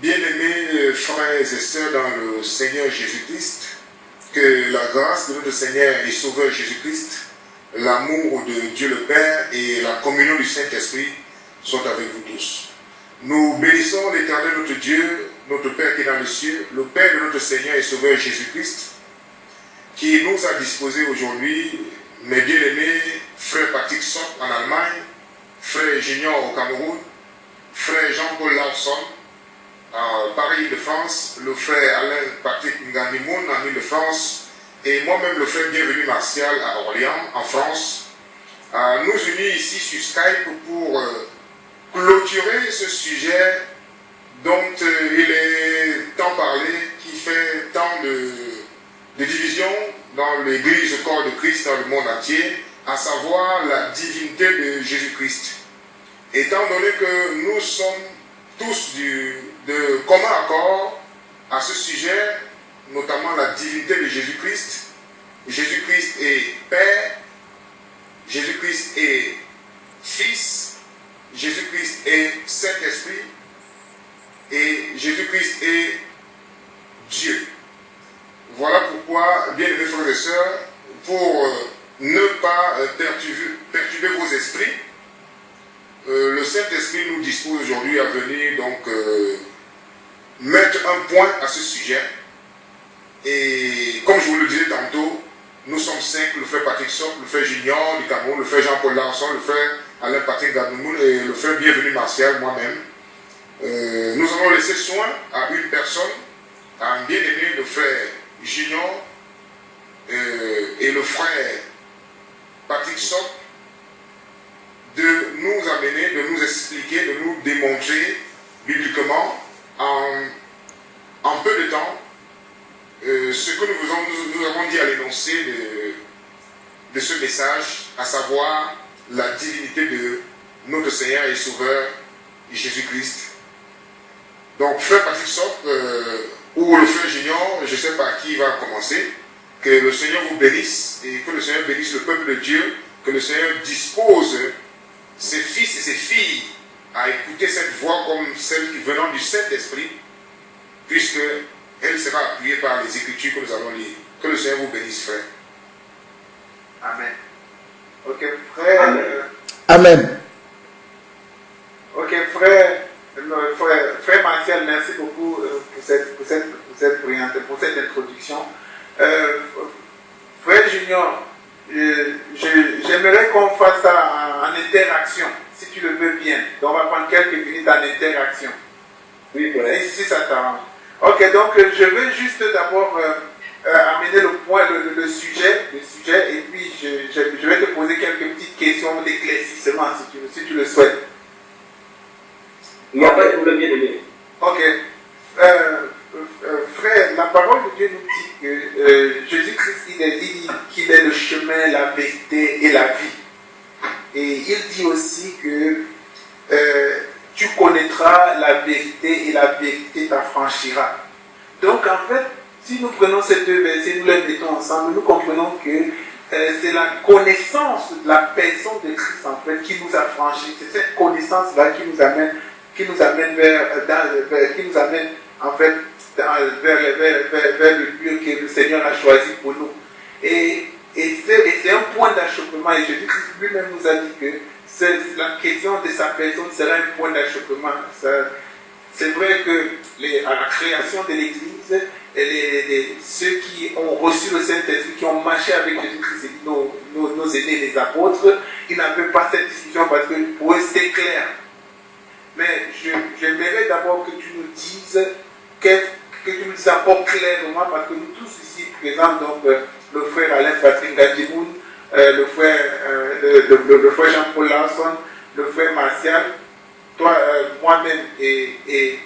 Bien-aimés frères et sœurs dans le Seigneur Jésus-Christ, que la grâce de notre Seigneur et Sauveur Jésus-Christ, l'amour de Dieu le Père et la communion du Saint-Esprit soient avec vous tous. Nous bénissons l'Éternel notre Dieu, notre Père qui est dans les cieux, le Père de notre Seigneur et Sauveur Jésus-Christ, qui nous a disposé aujourd'hui, mes bien-aimés frère Patrick Sock en Allemagne, frère Junior au Cameroun, frère Jean-Paul Lawson à Paris-de-France, le frère Alain Patrick Ngandimoun en Ile-de-France, et moi-même le frère Bienvenu Martial à Orléans, en France, nous unis ici sur Skype pour clôturer ce sujet dont il est tant parlé, qui fait tant de division dans l'Église corps de Christ dans le monde entier, à savoir la divinité de Jésus-Christ. Étant donné que nous sommes tous de commun accord à ce sujet, notamment la divinité de Jésus-Christ. Jésus-Christ est Père, Jésus-Christ est Fils, Jésus-Christ est Saint-Esprit et Jésus-Christ est Dieu. Voilà pourquoi, bien-aimés frères et sœurs, pour ne pas perturber vos esprits, le Saint-Esprit nous dispose aujourd'hui à venir donc mettre un point à ce sujet. Et comme je vous le disais tantôt, nous sommes 5, le frère Patrick Sock, le frère Junior du Cameroun, le frère Jean-Paul Larson, le frère Alain Patrick Gadoumoun et le frère Bienvenu Martial, moi-même. Nous avons laissé soin à une personne, à un bien-aimé, le frère Junior et le frère Patrick Sock, de nous amener, de nous expliquer, de nous démontrer bibliquement en peu de temps ce que nous avons dit à l'énoncé de ce message, à savoir la divinité de notre Seigneur et Sauveur Jésus-Christ. Donc, frère Patrick Sock ou le frère Junior, je ne sais pas qui va commencer, que le Seigneur vous bénisse et que le Seigneur bénisse le peuple de Dieu, que le Seigneur dispose ses fils et ses filles à écouter cette voix comme celle qui venant du Saint-Esprit, puisque elle sera appuyée par les Écritures que nous allons lire. Que le Seigneur vous bénisse, frère. Amen. Ok, frère. Amen. Amen. Ok, frère Martial, merci beaucoup pour cette brillante, pour cette introduction. Frère Junior, j'aimerais qu'on fasse ça en interaction, si tu le veux bien. Donc on va prendre quelques minutes en interaction. Oui, frère. Si ça t'arrange. Ok, donc je veux juste d'abord amener le point, le sujet, et puis je vais te poser quelques petites questions d'éclaircissement si tu le souhaites. Il n'y a pas de problème, bien aimé. Ok. Frère, la parole de Dieu nous dit que Jésus-Christ, il dit qu'il est le chemin, la vérité et la vie. Et il dit aussi que tu connaîtras la vérité et la vérité t'affranchira. Donc en fait, si nous prenons ces deux versets, nous les mettons ensemble, nous comprenons que c'est la connaissance de la personne de Christ en fait qui nous affranchit. C'est cette connaissance-là qui nous amène vers le lieu que le Seigneur a choisi pour nous. Et c'est un point d'achoppement. Et Jésus-Christ lui-même nous a dit que la question de sa personne sera un point d'achoppement. C'est vrai que à la création de l'Église, ceux qui ont reçu le Saint-Esprit, qui ont marché avec Jésus-Christ, nos aînés, les apôtres, ils n'avaient pas cette discussion parce que pour eux c'était clair. Mais j'aimerais d'abord que tu nous dises encore clairement, parce que nous tous ici présents, donc le frère Alain Patrick Gadimoun, le frère Jean-Paul Larson, le frère Martial, toi, moi-même et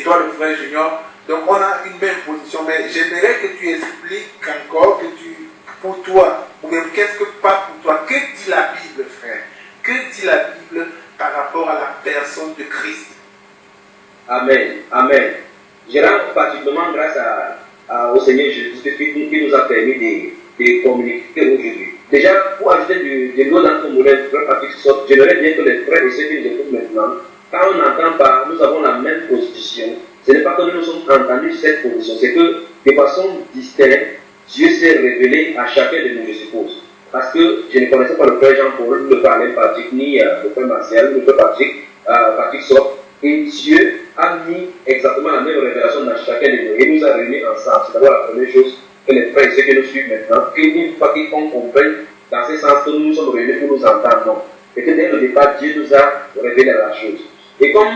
toi le frère Junior, donc on a une même position, mais j'aimerais que tu expliques encore, pour toi, ou même qu'est-ce que pas pour toi, que dit la Bible, frère? Que dit la Bible par rapport à la personne de Christ? Amen. Amen. Je rends particulièrement grâce au Seigneur Jésus qui nous a permis de communiquer aujourd'hui. Déjà, pour ajouter de l'eau dans ton modèle, frère Patrick Sock, j'aimerais bien que les frères et ceux qui nous écoutent maintenant Quand on n'entend pas, nous avons la même position. Ce n'est pas que nous nous sommes entendus cette position, c'est que de façon distincte, Dieu s'est révélé à chacun de nous, je suppose. Parce que je ne connaissais pas le frère Jean-Paul, le frère Patrick, ni le frère Martial, le frère Patrick Sop. Et Dieu a mis exactement la même révélation dans chacun de nous. Et nous a réunis ensemble. C'est d'abord la première chose que les frères et ceux qui nous suivent maintenant, qu'une fois qu'ils comprennent dans ce sens que nous nous sommes réunis pour nous entendre. Non. Et que dès le départ, Dieu nous a révélé la chose. Et comme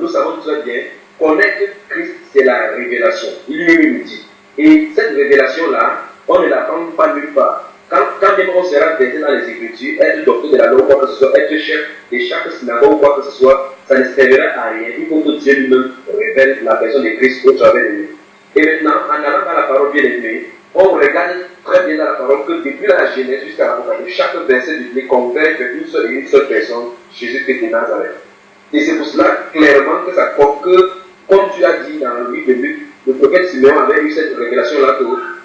nous savons très bien, connaître Christ, c'est la révélation. Il lui dit. Et cette révélation-là, on ne l'apprend pas nulle part. Quand même on sera versé dans les Écritures, être docteur de la loi ou quoi que ce soit, être chef de chaque synagogue ou quoi que ce soit, ça ne servira à rien. Il faut que Dieu lui-même révèle la personne de Christ au travers de nous. Et maintenant, en allant dans la parole bien aimée, on regarde très bien dans la parole que depuis la Genèse jusqu'à l'Apocalypse, chaque verset du livre converge une seule et une seule personne, Jésus-Christ de Nazareth. Et c'est pour cela clairement que ça compte que, comme tu as dit dans le livre de Luc, le prophète Simeon avait eu cette révélation-là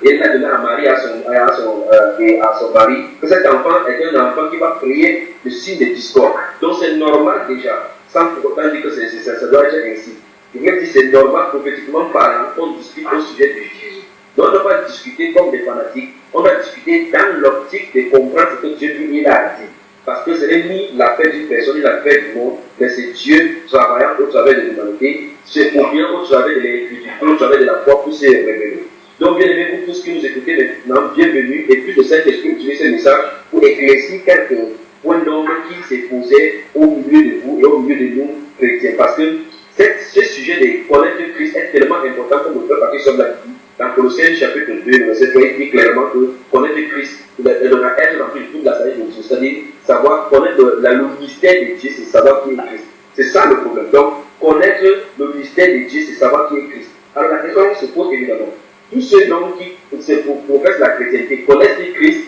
et il l'a donné à Marie et à son mari, que cet enfant est un enfant qui va créer le signe de discorde. Donc c'est normal déjà, sans pour autant dire que ça doit être ainsi. Il me dit c'est normal prophétiquement parlant qu'on discute au sujet de Jésus. Donc on ne doit pas discuter comme des fanatiques, on doit discuter dans l'optique de comprendre ce que Dieu lui a dit. Parce que ce n'est ni l'affaire d'une personne, ni l'affaire du monde, mais c'est Dieu travaillant au travers de l'humanité, c'est pour bien au travers de l'écriture, au travers de la foi pour se révéler. Donc bien aimé, vous tous qui nous écoutez maintenant, bienvenue, et plus de Saint-Esprit utilisez ce message pour éclaircir quelques points d'ombre qui se posaient au milieu de vous et au milieu de nous chrétiens. Parce que ce sujet de connaître Christ est tellement important comme le frère Patrick Somme l'a dit. Dans Colossiens chapitre 2, verset 3, il dit clairement que connaître Christ, être dans toute la sagesse de Dieu, c'est-à-dire savoir connaître le mystère de Dieu, c'est savoir qui est Christ. C'est ça le problème. Donc, connaître le mystère de Dieu, c'est savoir qui est Christ. Alors la question se pose évidemment. Tous ceux qui professent la chrétienté connaissent Christ.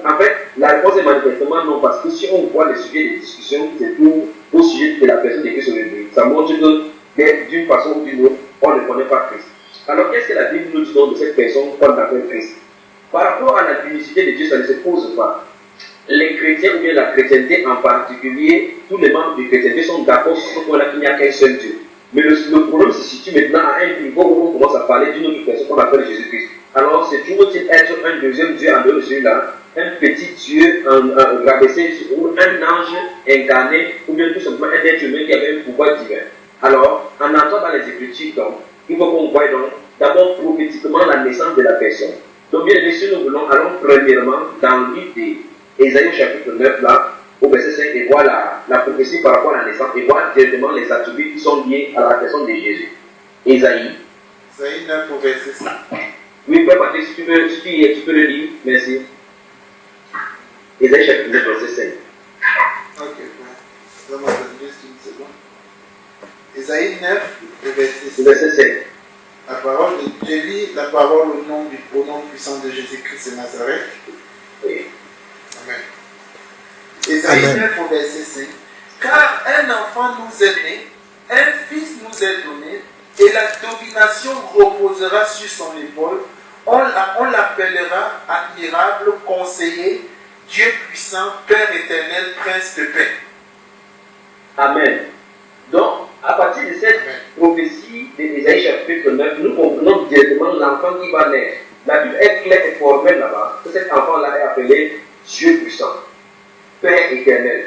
En fait, la réponse est manifestement non, parce que si on voit les sujets de discussion, c'est tout au sujet de la personne de Christ aujourd'hui. Ça montre que d'une façon ou d'une autre, on ne connaît pas Christ. Alors qu'est-ce que la Bible nous dit donc de cette personne qu'on appelle Christ? Par rapport à la unicité de Dieu, ça ne se pose pas. Les chrétiens ou bien la chrétienté en particulier, tous les membres du chrétienté sont d'accord sur ce point-là qu'il n'y a qu'un seul Dieu. Mais le problème se situe maintenant à un niveau où on commence à parler d'une autre personne qu'on appelle Jésus-Christ. Alors c'est toujours-il être un deuxième Dieu en dehors de celui-là, un petit Dieu rabaissé ou un ange incarné, ou bien tout simplement un être humain qui avait un pouvoir divin. Alors, en entrant dans les Écritures, donc, il faut qu'on voie donc d'abord prophétiquement la naissance de la personne. Donc bien sûr, nous voulons, allons premièrement dans le livre d'Ésaïe chapitre 9 là, au verset 5, et voir la prophétie par rapport à la naissance, et voir directement les attributs qui sont liés à la personne de Jésus. Ésaïe 9 au verset 5. Oui, Père Patrick, si tu peux le lire, merci. Ésaïe chapitre 9, verset 5. Ok, vraiment, juste une seconde. Ésaïe 9, verset 5. La parole de Dieu lit la parole au nom puissant de Jésus-Christ de Nazareth. Oui. Amen. Ésaïe 9 au verset 5. Car un enfant nous est né, un fils nous est donné, et la domination reposera sur son épaule. On l'appellera admirable, conseiller, Dieu puissant, Père éternel, Prince de paix. Amen. Donc, à partir de cette prophétie d'Ésaïe chapitre 9, nous comprenons directement l'enfant qui va naître. La Bible est claire et formelle là-bas, que cet enfant-là est appelé Dieu puissant, Père éternel,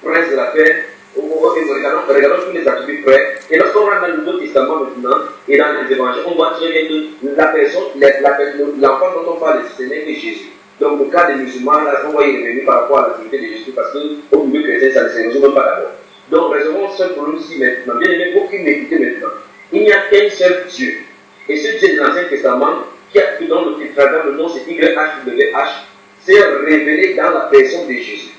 Prince de la paix. Regardons tous les attributs près. Et lorsqu'on rentre dans le Nouveau Testament maintenant, et dans les évangiles, on voit très bien que la personne, l'enfant dont on parle, ce n'est que Jésus. Donc, le cas des musulmans, là, on va y revenir par rapport à l'activité de Jésus, parce qu'au milieu chrétien, ça ne se résout même pas d'abord. Donc, raisonnons ce problème ici maintenant. Bien aimé, pour qu'il m'écoute maintenant. Il n'y a qu'un seul Dieu. Et ce Dieu de l'Ancien Testament, qui a pris dans le tétragramme, le nom c'est YHWH, s'est révélé dans la personne de Jésus.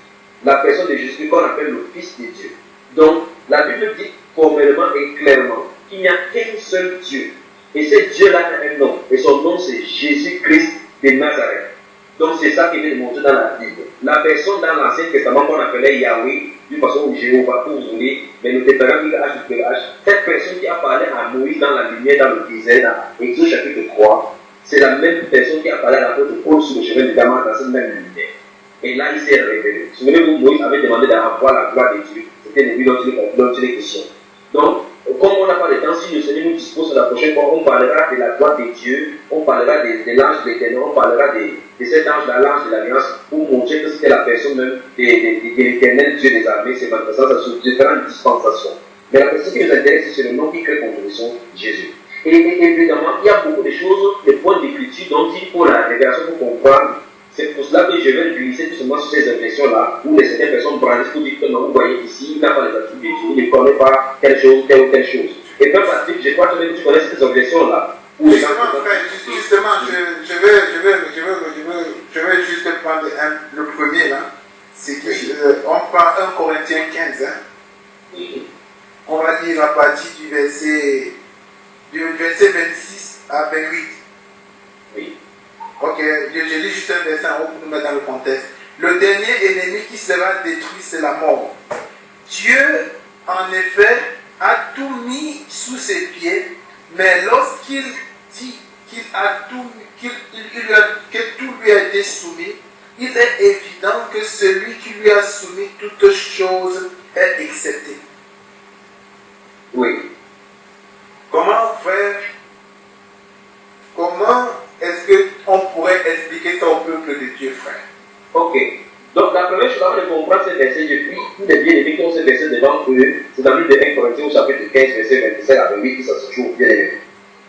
La personne de Jésus qu'on appelle le Fils de Dieu. Donc, la Bible dit formellement et clairement qu'il n'y a qu'un seul Dieu. Et ce Dieu-là a un nom. Et son nom c'est Jésus-Christ de Nazareth. Donc, c'est ça qu'il est démontré dans la Bible. La personne dans l'Ancien Testament qu'on appelait Yahweh, d'une façon où Jéhovah, pour vous voulez, mais le tétragramme YHWH, cette personne qui a parlé à Moïse dans la lumière, dans le désert, dans Exode chapitre 3, c'est la même personne qui a parlé à l'apôtre Paul sur le chemin de Damas dans cette même lumière. Et là, il s'est révélé. Souvenez-vous, Moïse avait demandé d'avoir la gloire de Dieu. bien aimé dont il est question. Donc, comme on n'a pas de temps, si le Seigneur nous dispose la prochaine fois, on parlera de la gloire de Dieu, on parlera de l'ange de l'éternel, on parlera de cet ange-là, l'ange de l'alliance, pour montrer que c'était la personne même de l'éternel Dieu des armées, c'est manifestant sur différentes dispensations. Mais la question qui nous intéresse, c'est le nom qui crée conjonction, Jésus. Et évidemment, il y a beaucoup de choses, des points d'écriture dont il faut la révélation pour comprendre. C'est pour cela que je vais glisser tout simplement sur ces impressions-là, où certaines personnes brandissent pour dire que non, vous voyez ici, il n'a pas les attributs de Dieu, il ne connaît pas telle ou telle chose. Et puis, Patrick, je crois que tu connais ces objections-là. Justement, je vais juste prendre le premier là. C'est on prend 1 Corinthiens 15. Hein. On va lire à partir du verset 26 à 28. Oui. Ok, je lis juste un verset en haut pour nous mettre dans le contexte. Le dernier ennemi qui sera détruit, c'est la mort. Dieu, en effet, a tout mis sous ses pieds, mais lorsqu'il dit que tout lui a été soumis, il est évident que celui qui lui a soumis toutes choses est accepté. Oui. Comment faire? Comment est-ce qu'on pourrait expliquer ça au peuple de Dieu, frère? Ok. Donc la première chose avant de comprendre ces versets, je prie tous les bien-aimés qui ont ces versets devant eux, c'est dans le livre de 1 Corinthiens au chapitre 15, verset 27 à 28, qui ça se trouve bien aimé.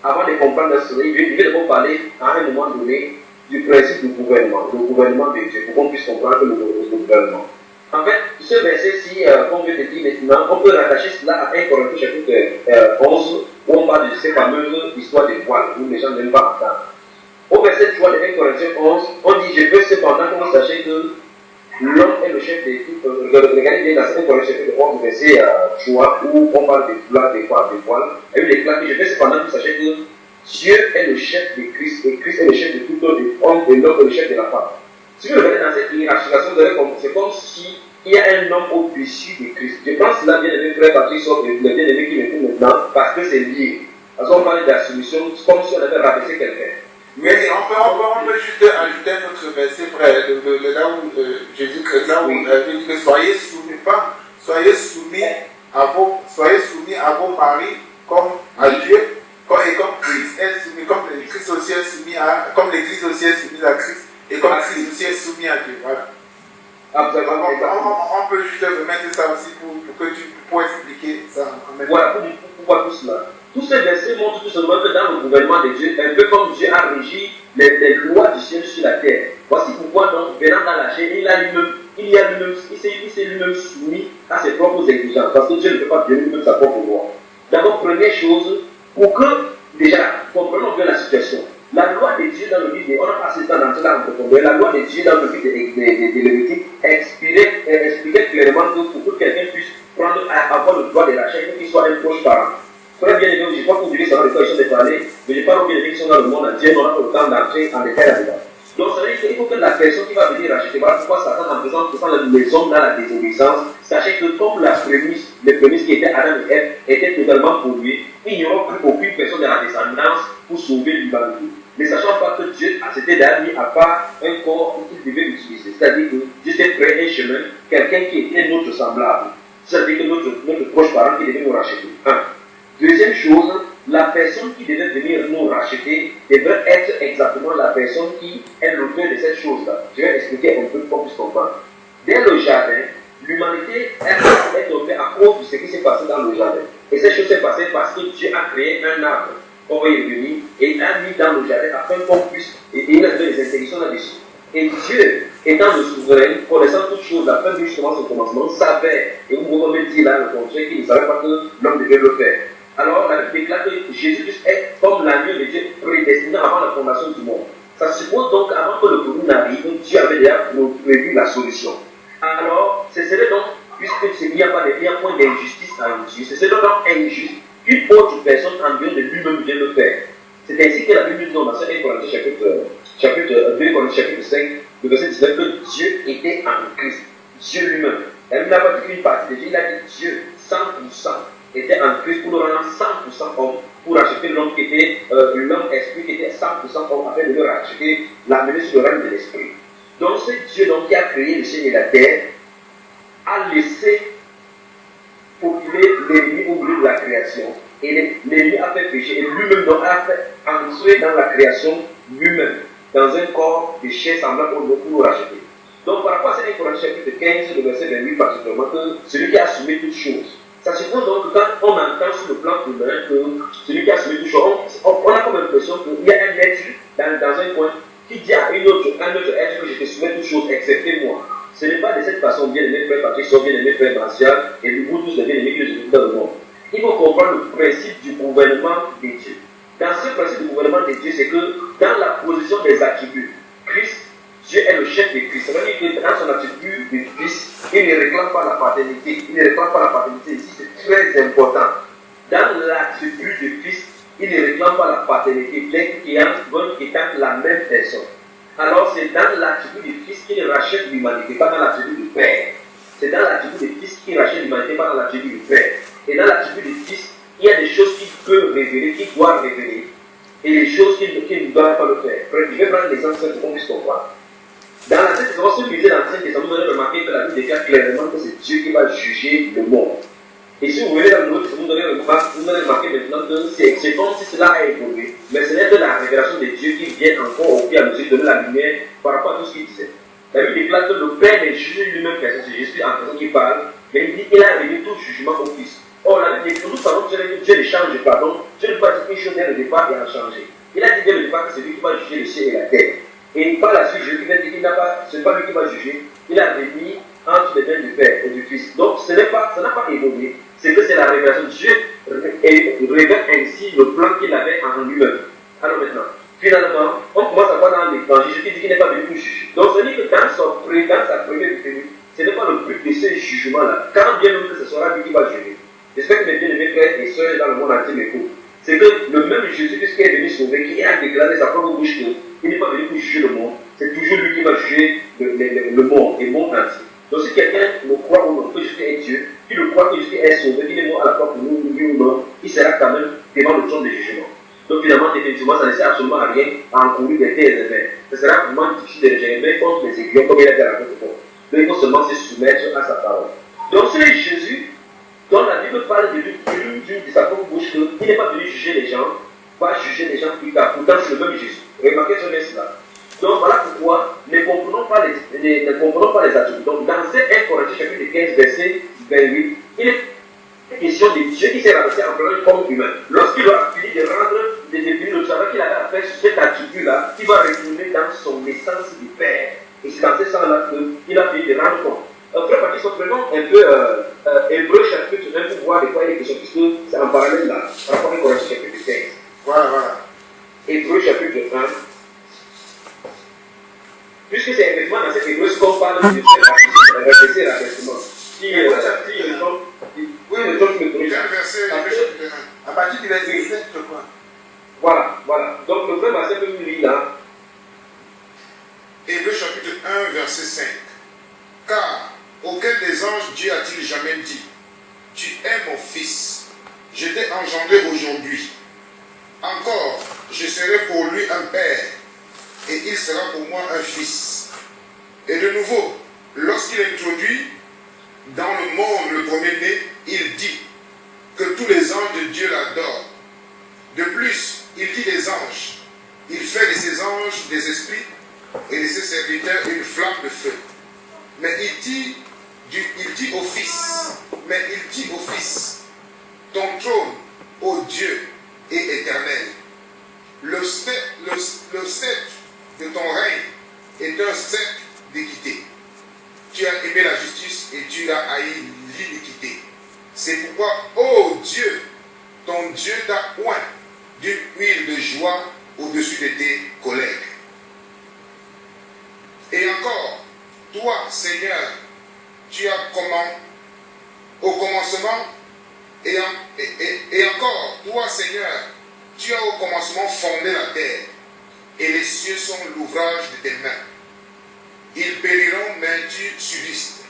Avant de comprendre cela, il vais d'abord parler à un moment donné du principe du gouvernement, le gouvernement de Dieu, pour qu'on puisse comprendre le gouvernement. En fait, ce verset-ci, comme je te dis maintenant, on peut rattacher cela à 1 Corinthiens chapitre 11, où on parle de ces fameuses histoires de voiles, où les gens n'aiment pas entendre. Au verset 3 de 1 Corinthiens 11, on dit: je veux cependant que vous sachiez que l'homme est le chef de tout. Regardez bien dans 1 Corinthiens chapitre 11, verset 3, où on parle de voiles. Et il déclare que je veux cependant que vous sachiez que Dieu est le chef de Christ, et Christ est le chef de tout homme, et l'homme est le chef de la femme. Si vous regardez dans cette hiérarchisation, vous allez comprendre, c'est comme si il y a un homme au-dessus de Christ. Je pense là, bien aimé frère Patrick, sauf le bien-aimé qui m'écoute maintenant, parce que c'est lié. Parce qu'on parle de la soumission, comme si on avait rabaissé quelqu'un. Mais on peut juste ajouter un autre verset, frère, là où Jésus dit que soyez soumis à vos maris comme à Dieu, et comme Christ est soumis, comme Christ aussi est soumis comme l'Église aussi est soumise à Christ, et comme Christ aussi est soumis à Dieu. Voilà. Absolument. On peut juste remettre ça aussi pour que tu puisses expliquer ça en même temps. Voilà, pourquoi tout cela? Tous ces versets montrent tout simplement que dans le gouvernement de Dieu, un peu comme Dieu a régi les lois du ciel sur la terre. Voici pourquoi, donc, venant dans la chair, il s'est lui-même soumis à ses propres exigences. Parce que Dieu ne peut pas donner lui-même sa propre loi. D'abord, première chose, pour que, déjà, comprenons bien la situation. La loi de Dieu dans le livre, on n'a pas assez de temps d'entrer là en profondeur, la loi de Dieu dans le livre de Lévitique expliquait clairement que pour que quelqu'un puisse avoir le droit de la chair, il faut qu'il soit un proche parent. Très bien aimé, je crois que vous devez savoir de quoi ils sont de parler, mais je parle aux bien aimés qui sont dans le monde entier, on n'a pas le temps d'entrer en détail là-dedans. Donc ça veut dire qu'il faut que la personne qui va venir racheter, voilà pourquoi Satan en faisant les hommes dans la désobéissance, sachez que comme les prémices qui étaient Adam et Ève étaient totalement polluées, il n'y aura plus aucune personne de la descendance pour sauver l'humanité. Ne sachant pas que Dieu s'était déjà mis à part un corps qu'il devait utiliser, c'est-à-dire que Dieu s'est créé un chemin, quelqu'un qui était notre semblable, c'est-à-dire que notre proche parent qui devait nous racheter. Deuxième chose, la personne qui devait venir nous racheter devrait être exactement la personne qui est l'auteur de cette chose-là. Je vais expliquer un peu pour qu'on puisse comprendre. Dès le jardin, l'humanité est tombée à cause de ce qui s'est passé dans le jardin. Et cette chose s'est passée parce que Dieu a créé un arbre, on va y revenir, et a mis dans le jardin afin qu'on puisse, et il a fait des interdictions là-dessus. Et Dieu, étant le souverain, connaissant toutes choses, la fin de justement son commencement, savait, et vous pouvez même dire là le contraire, qu'il ne savait pas que l'homme devait le faire. Alors, la Bible déclare que Jésus est comme l'agneau de Dieu prédestiné avant la fondation du monde. Ça suppose donc, avant que le Covid n'arrive, Dieu avait déjà prévu la solution. Alors, ce serait donc, puisqu'il n'y a pas de point d'injustice en Dieu, ce serait donc injuste qu'une autre personne en dehors de lui-même vienne le faire. C'est ainsi que la Bible dit dans 1 Corinthiens chapitre 2 Corinthiens chapitre 5, le verset 19, que Dieu était en Christ, Dieu lui-même. Elle n'a pas dit qu'une partie de Dieu, il a dit Dieu 100%. Était en Christ pour le rendre 100% homme, pour racheter l'homme qui était l'homme esprit qui était 100% homme, afin de le racheter, l'amener sur le règne de l'esprit. Donc c'est Dieu donc qui a créé le ciel et la terre, a laissé création. Et l'ennemi a fait pécher. Et lui-même a fait entrer dans la création lui-même, dans un corps de chair semblable au pour nous racheter. Donc par rapport à cette Corinthiens chapitre 15, le verset 28 particulièrement, que celui qui a assumé toutes choses. Ça suppose donc que quand on entend sur le plan humain que celui qui a assumé toutes choses, on a comme l'impression qu'il y a un être dans un coin qui dit à un autre être que je te soumets toutes choses excepté moi. Ce n'est pas de cette façon, bien aimé frère Patrick, bien aimé frère Martial, et vous tous les bien aimés qui nous écoutent dans le monde. Il faut comprendre le principe du gouvernement de Dieu. Dans ce principe du gouvernement de Dieu, c'est que dans la position des attributs, Christ, Dieu est le chef de Christ. Ça veut dire que dans son attribut de Fils, il ne réclame pas la paternité. Il ne réclame pas la paternité. Ici, c'est très important. Dans l'attribut de Fils, il ne réclame pas la paternité, bien qu'étant la même personne. Alors, c'est dans l'attribut du Fils qu'il rachète l'humanité, pas dans l'attribut du Père. C'est dans l'attribut du Fils qu'il rachète l'humanité, pas dans l'attribut du Père. Et dans l'attribut du Fils, il y a des choses qu'il peut révéler, qu'il doit révéler, et des choses qu'il ne doit pas le faire. Je vais prendre l'exemple pour qu'on puisse comprendre. Dans l'Ancien Testament, si vous lisez l'Ancien Testament, vous allez remarquer que la Bible déclare clairement que c'est Dieu qui va juger le monde. Et si vous venez dans le Nouveau Testament, vous allez remarquer maintenant que c'est comme si cela a évolué, mais ce n'est que la révélation de Dieu qui vient encore au fur et à mesure de donner la lumière par rapport à tout ce qu'il disait. La Bible déclare que le Père est jugé lui-même, c'est Jésus en personne qui parle, mais il dit qu'il a révélé tout jugement au Fils. Or, la Bible dit que nous savons que Dieu ne change pas, donc Dieu ne peut pas dire une chose dès le départ et en changer. Il a dit dès le départ que c'est lui qui va juger le ciel et la terre. Et par la suite, Jésus qui dit qu'il n'a pas, ce n'est pas lui qui va juger, il a remis entre les mains du Père et du Fils. Donc, ça n'a pas évolué, c'est que c'est la révélation de Dieu révèle ainsi le plan qu'il avait en lui-même. Alors maintenant, finalement, on commence à voir dans l'évangile, Jésus dit qu'il n'est pas venu pour juger. Donc, ça veut dire que dans sa première venue, ce n'est pas le but de ce jugement-là. Quand bien même que ce sera lui qui va juger. J'espère que mes bien-aimés frères et sœurs dans le monde entier m'écoutent. C'est que le même Jésus, puisqu'il est venu sauver, qui a déclaré sa propre bouche qu'il n'est pas venu pour juger le monde, c'est toujours lui qui va juger le monde, et le monde entier. Donc si quelqu'un le croit ou non, que Jésus est Dieu, qui le croit que Jésus est sauvé, qu'il est mort à la fois pour nous, oui ou non, il sera quand même devant le trône de jugement. Donc finalement, définitivement, ça ne sert absolument à rien à encourir des terres et des. Ce sera vraiment difficile de gérer contre les aiguillons, comme il a dit à la fin de temps. Donc il faut seulement se soumettre à sa parole. Donc c'est Jésus dont la Bible parle de lui, de sa propre bouche, qu'il n'est pas venu juger les gens, va juger les gens plus tard. Pourtant, c'est le même Jésus. Remarquez cela. Donc voilà pourquoi ne comprenons pas les attributs. Donc dans 1 Corinthiens chapitre 15, verset 28, il est question de Dieu qui s'est ramassé en prenant une forme humaine. Lorsqu'il a fini de définir le travail qu'il avait à faire sur cet attribut-là, il va retourner dans son essence du Père. Et c'est dans ce sens-là qu'il a fini de rendre compte. Frère Patrick, prenons un peu Hébreu chapitre 1 pour voir de quoi il est question, puisque c'est en parallèle là, par rapport à Corinthiens chapitre 15. Voilà. Hébreu chapitre 1. Puisque c'est effectivement dans cet Hébreu qu'on parle de réfléchir à l'investissement. Si le temps qui me corrige. À partir du verset 7, je crois. Voilà. Donc le frère Marcel peut nous lire là. Hébreu chapitre 1, verset 5. Car auquel des anges Dieu a-t-il jamais dit, tu es mon fils, je t'ai engendré aujourd'hui. Encore, je serai pour lui un père, et il sera pour moi un fils. Et de nouveau, lorsqu'il introduit dans le monde le premier-né, il dit que tous les anges de Dieu l'adorent. De plus, il dit des anges. Il fait de ses anges des esprits et de ses serviteurs une flamme de feu. Mais il dit au Fils, ton trône, ô Dieu, est éternel. Le sceptre de ton règne est un sceptre d'équité. Tu as aimé la justice et tu as haï l'iniquité. C'est pourquoi, ô Dieu, ton Dieu t'a oint d'une huile de joie au-dessus de tes collègues. Et encore, toi, Seigneur, tu as au commencement, et encore, toi, Seigneur, tu as au commencement fondé la terre, et les cieux sont l'ouvrage de tes mains. Ils périront, mais tu subsistes.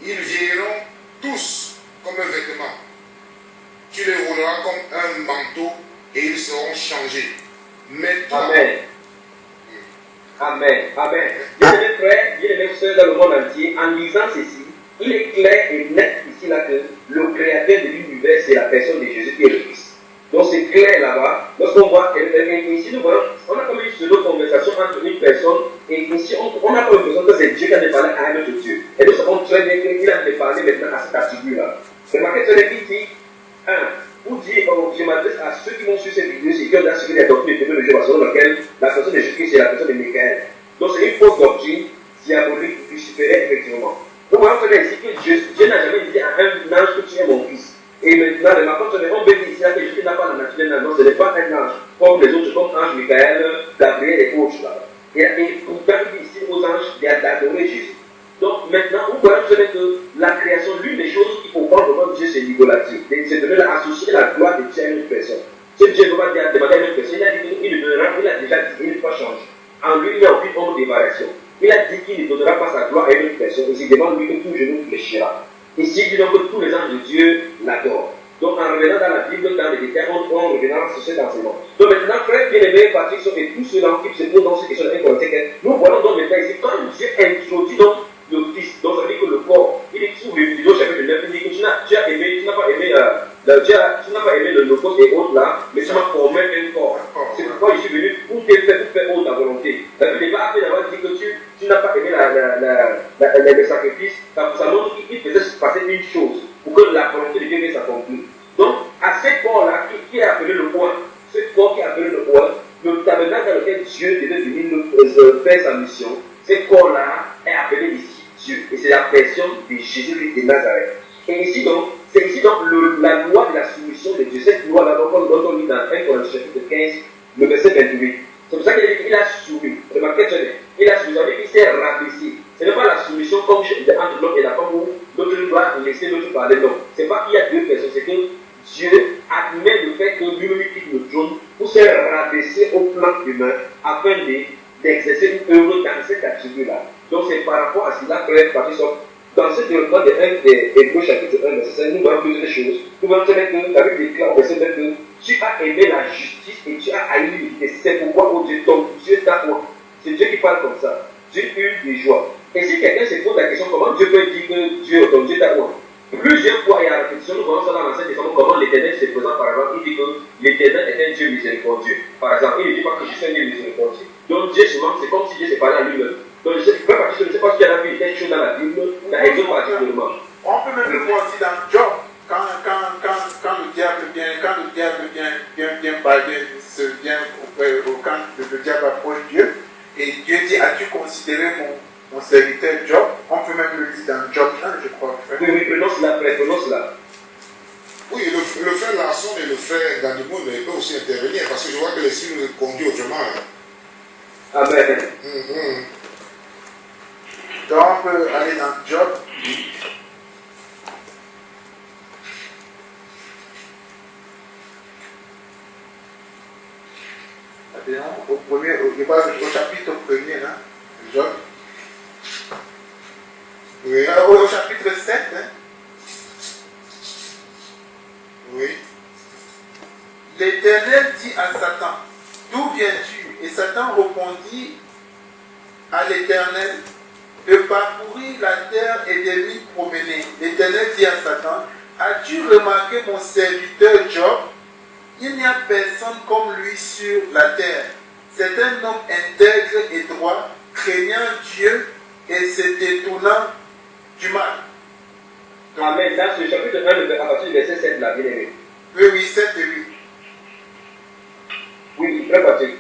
Ils vieilliront tous comme un vêtement. Tu les rouleras comme un manteau, et ils seront changés. Mais toi... Amen. Bien aimés frères, bien aimés sœurs dans le monde entier, en lisant ceci, il est clair et net ici là que le créateur de l'univers, c'est la personne de Jésus qui est le Christ. Donc c'est clair là-bas. Lorsqu'on voit, ici nous voyons, on a comme une pseudo-conversation entre une personne, et ici on a comme l'impression que c'est Dieu qui a parlé à un autre Dieu. Et nous savons très bien qu'il a parlé maintenant à cette attribut-là. Remarquez ce qu'il dit, pour dire, je m'adresse à ceux qui vont suivre cette vidéo, c'est qui ont suivi la doctrine de Dieu, selon laquelle la personne de Jésus-Christ c'est la personne de Michael. Donc c'est une fausse doctrine diabolique, luciféraire, effectivement. Donc voyons très bien ici que Dieu n'a jamais dit à un ange que tu es mon fils. Et maintenant, remarquons très bien, on peut dire ici que Jésus n'a pas la nature d'un ange, ce n'est pas un ange, comme les autres, comme ange Michael, Gabriel et autres là. Et pourtant, il dit ici aux anges d'adorer Jésus. Donc maintenant, vous voyez que la création, l'une des choses qui offense vraiment Dieu, c'est l'idolâtrie. C'est de associer la gloire de Dieu à une personne. Si Dieu ne va pas demander à une personne, il a dit qu'il ne donnera, il a déjà dit qu'il ne peut pas changer. En lui, il n'y a aucune ombre de variation. Il a dit qu'il ne donnera pas sa gloire à une autre personne. Et il demande lui que tout genou fléchira. Ici, il dit donc que tous les anges de Dieu l'adorent. Donc en revenant dans la Bible, dans les détails, on reviendra sur cet enseignement. Donc maintenant, frère bien-aimé, Patrick, et tous ceux-là qui se posent dans ces questions incorrectes, nous voyons donc maintenant ici, quand Dieu introduit donc le Christ, donc ça veut dire que le corps, il est sous le vidéo chapitre 9, il dit que tu n'as pas aimé le locos et autres là, mais tu m'as formé un corps. C'est pourquoi je suis venu pour te faire haute ta volonté. Ça veut dire après d'avoir dit que tu n'as pas aimé le sacrifice, ça montre qu'il faisait se passer une chose pour que la volonté de Dieu s'accomplisse. Donc, à ce corps-là, qui est appelé le roi, ce corps qui est appelé le roi, le tabernacle dans lequel Dieu devait venir faire sa mission, ce corps-là est appelé ici Dieu. Et c'est la personne de Jésus-Christ de Nazareth. Et ici donc, c'est ici donc la loi de la soumission de Dieu. Cette loi-là, donc, on lit dans 1 Corinthiens chapitre 15, le verset 28. C'est pour ça qu'il a dit qu'il a soumis. Remarquez, il a soumis, il s'est rabaissé. Ce n'est pas la soumission comme entre l'homme et la femme où l'autre doit laisser l'autre parler. Non. Ce n'est pas qu'il y a deux personnes, c'est que Dieu admet le fait que lui-même quitte le trône pour se rabaisser au plan humain afin d'exercer une œuvre dans cette attribut-là. Donc c'est par rapport à cela, frère Patrick, dans ce développement de Hébreux chapitre 1, verset 5, nous voyons plusieurs choses. Nous voyons très bien que la Bible déclare au verset 9 que tu as aimé la justice et tu as haï l'iniquité. C'est pourquoi, oh Dieu, ton Dieu t'a oint. C'est Dieu qui parle comme ça. Dieu hurle des joies. Et si quelqu'un se pose la question, comment Dieu peut dire que ton Dieu t'a oint? Plusieurs fois, et à la répétition, nous voyons ça dans l'Ancien Testament, comment l'Éternel se présente, par exemple, il dit que l'Éternel est un Dieu miséricordieux. Par exemple, il ne dit pas que je suis un Dieu miséricordieux. Donc Dieu se manque, c'est comme si Dieu se parlait à lui-même. Donc je ne sais pas si tu as vu quelque chose dans la Bible, dans Exode particulièrement. On peut même le voir aussi dans Job, quand le diable vient parler, quand le diable approche Dieu, et Dieu dit, as-tu considéré mon serviteur Job? On peut même le lire dans Job 1, je crois. Oui, prenons cela, frère, prenons cela. Oui, le frère Larson et le frère Ganimoun peuvent aussi intervenir, parce que je vois que les signes nous conduisent autrement. Amen. Donc on peut aller dans Job. Au chapitre 1er, hein, Job. Oui. Au chapitre 7, hein. Oui. L'Éternel dit à Satan, d'où viens-tu? Et Satan répondit à l'Éternel, de parcourir la terre et de m'y promener. L'Éternel dit à Satan, as-tu remarqué mon serviteur Job? Il n'y a personne comme lui sur la terre. C'est un homme intègre et droit, craignant Dieu et se détournant du mal. Amen. Dans ce chapitre 1, à partir du verset 7, là, bien aimé. Oui, 7 et 8. Oui, très pratique.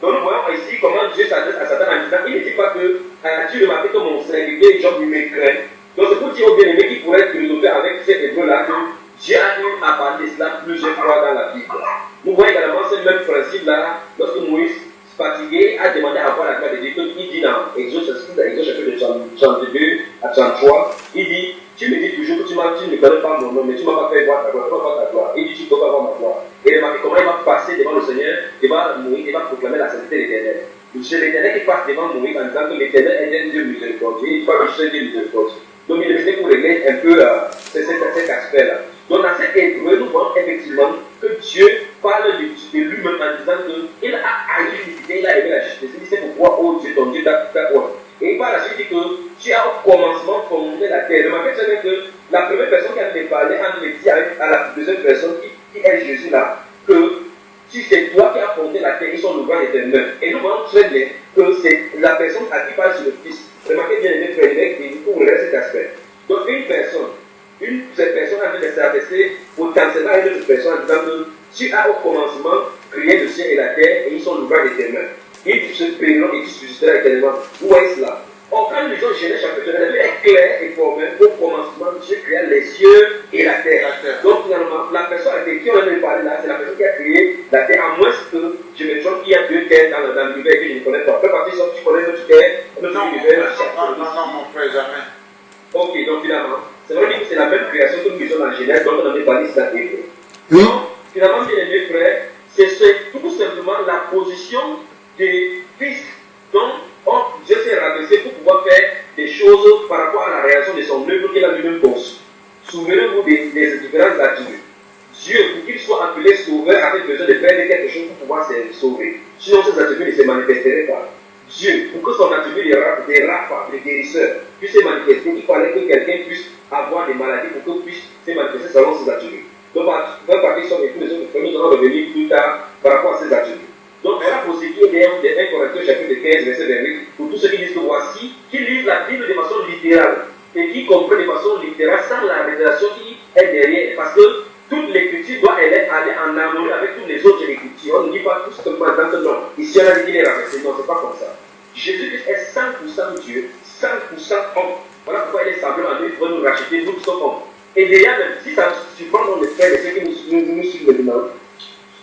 Donc nous voyons ici comment Dieu s'adresse à Satan en disant, il ne dit pas que as-tu remarqué que mon serviteur Job me craint. Donc c'est pour dire au bien-aimé qui pourrait philosopher avec cet hébreu-là que Dieu a eu à parler de cela plusieurs fois dans la Bible. Nous voyons également ce même principe-là lorsque Moïse, fatigué, a demandé à voir la gloire de Dieu. Il dit dans Exode chapitre 32 à 33, il dit, tu me dis toujours que tu ne connais pas mon nom, mais tu ne m'as pas fait voir ta gloire, tu ne m'as pas voir ta gloire. Il dit, tu ne peux pas voir ma gloire. Et remarquez comment il va passer devant le Seigneur, devant Moïse, il va proclamer la sainteté de l'Éternel. C'est l'Éternel qui passe devant Moïse en disant que l'Éternel est un Dieu miséricordieux. Il ne dit pas que je suis un Dieu miséricordieux. Donc il est venu pour régler un peu cet aspect-là. Donc dans cet hébreu, nous voyons effectivement que Dieu parle de lui-même en disant qu'il a haï l'iniquité, il a aimé la justice. Il dit c'est pourquoi, oh Dieu, ton Dieu t'a oint. Et par la suite, il dit que tu as au commencement fondé la terre. Remarquez très bien que la première personne qui a parlé a dit à la deuxième personne qui est Jésus là, que si c'est toi qui as fondé la terre, ils sont l'ouvrage de tes mains. Et nous voyons très bien que c'est la personne à qui parle sur le Fils. Remarquez bien les frères et vous regardez cet aspect. Donc cette personne a dit de s'adresser potentiellement à une autre personne en disant que tu as au commencement créé le ciel et la terre et ils sont l'ouvrage de tes mains. Ils se périront et tu subsisteras éternellement. Où est-ce là? Or, quand nous lisons Genèse chapitre 1, est clair et formel. Au commencement, Dieu créa les cieux et la terre. Donc, finalement, la personne avec qui on a parlé là, c'est la personne qui a créé la terre, à moins que je me trompe, il y a deux terres dans l'univers que je ne connais pas. Peu partie, sauf que tu connais notre terre, notre univers. Non, mon frère, jamais. Ok, donc finalement, c'est vrai que c'est la même création que nous lisons dans Genèse, donc on avait parlé de la terre. Oui. Donc, finalement, bien aimés frères, c'est tout simplement la position des fils. Donc, Dieu s'est rabaissé pour pouvoir faire des choses par rapport à la réalisation de son œuvre qu'il a lui-même conçue. Souvenez-vous des différents attributs. Dieu, pour qu'il soit appelé sauveur, avait besoin de perdre quelque chose pour pouvoir se sauver. Sinon, ces attributs ne se manifesteraient pas. Dieu, pour que son attribut de Rapha, de guérisseur, puisse se manifester, il fallait que quelqu'un puisse avoir des maladies pour qu'il puisse se manifester selon ses attributs. Donc, par partie sur les tous les autres frères, nous allons revenir plus tard par rapport à ces attributs. Donc, voilà pour ce qui est de 1 Corinthiens chapitre 15, verset 28, pour tous ceux qui disent que voici, qui lisent la Bible de façon littérale et qui comprennent de façon littérale sans la révélation qui est derrière. Parce que toute l'écriture doit aller en harmonie avec toutes les autres écritures. On ne dit pas tout simplement dans ce nom. Ici, on a dit qu'il est rabaissé. Non, c'est pas comme ça. Jésus-Christ est 100% Dieu, 100% homme. Voilà pourquoi il est semblable à nous, il faut nous racheter, nous sommes hommes. Et déjà, si ça surprend dans les frères et ceux qui nous suivent maintenant,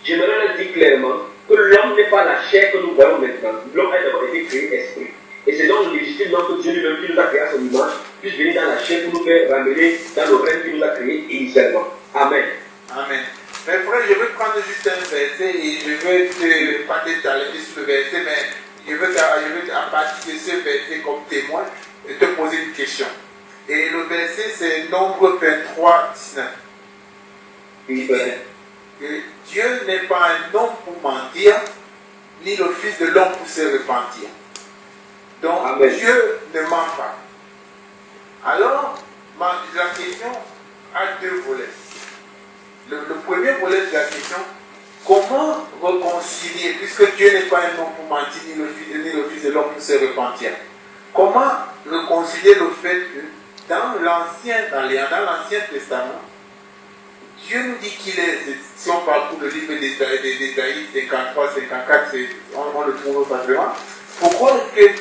j'aimerais leur dire clairement que l'homme n'est pas la chair que nous voyons maintenant. L'homme a d'abord été créé esprit. Et c'est donc légitime que Dieu lui-même, qui nous a créé à son image, puisse venir dans la chair pour nous faire ramener dans le règne qu'il nous a créé initialement. Amen. Amen. Mais frère, je vais prendre juste un verset et je vais pas t'étaler sur le verset, mais je veux à partir de ce verset comme témoin te poser une question. Et le verset c'est Nombre 23, 19. Oui, que Dieu n'est pas un homme pour mentir, ni le Fils de l'homme pour se repentir. Donc Amen. Dieu ne ment pas. Alors, la question a deux volets. Le premier volet de la question, comment réconcilier, puisque Dieu n'est pas un homme pour mentir, ni le Fils de l'homme pour se repentir. Comment réconcilier le fait que dans l'Ancien Testament, Dieu nous dit qu'il est, si on parcourt le livre d'Ésaïe 53, 54, on le trouve facilement. Pourquoi est-ce que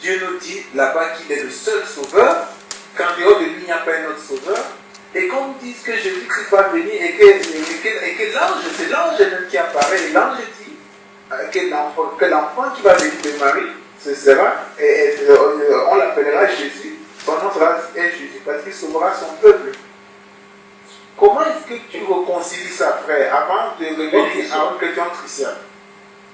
Dieu nous dit là-bas qu'il est le seul sauveur, qu'en dehors de lui, il n'y a pas un autre sauveur, et qu'on dit que Jésus-Christ va venir et que l'ange, c'est l'ange même qui apparaît, et l'ange dit que l'enfant qui va venir de Marie, ce sera, on l'appellera Jésus, son nom sera Jésus, parce qu'il sauvera son peuple. Comment est-ce que tu réconcilies ça, frère, avant de revenir à une question cruciale?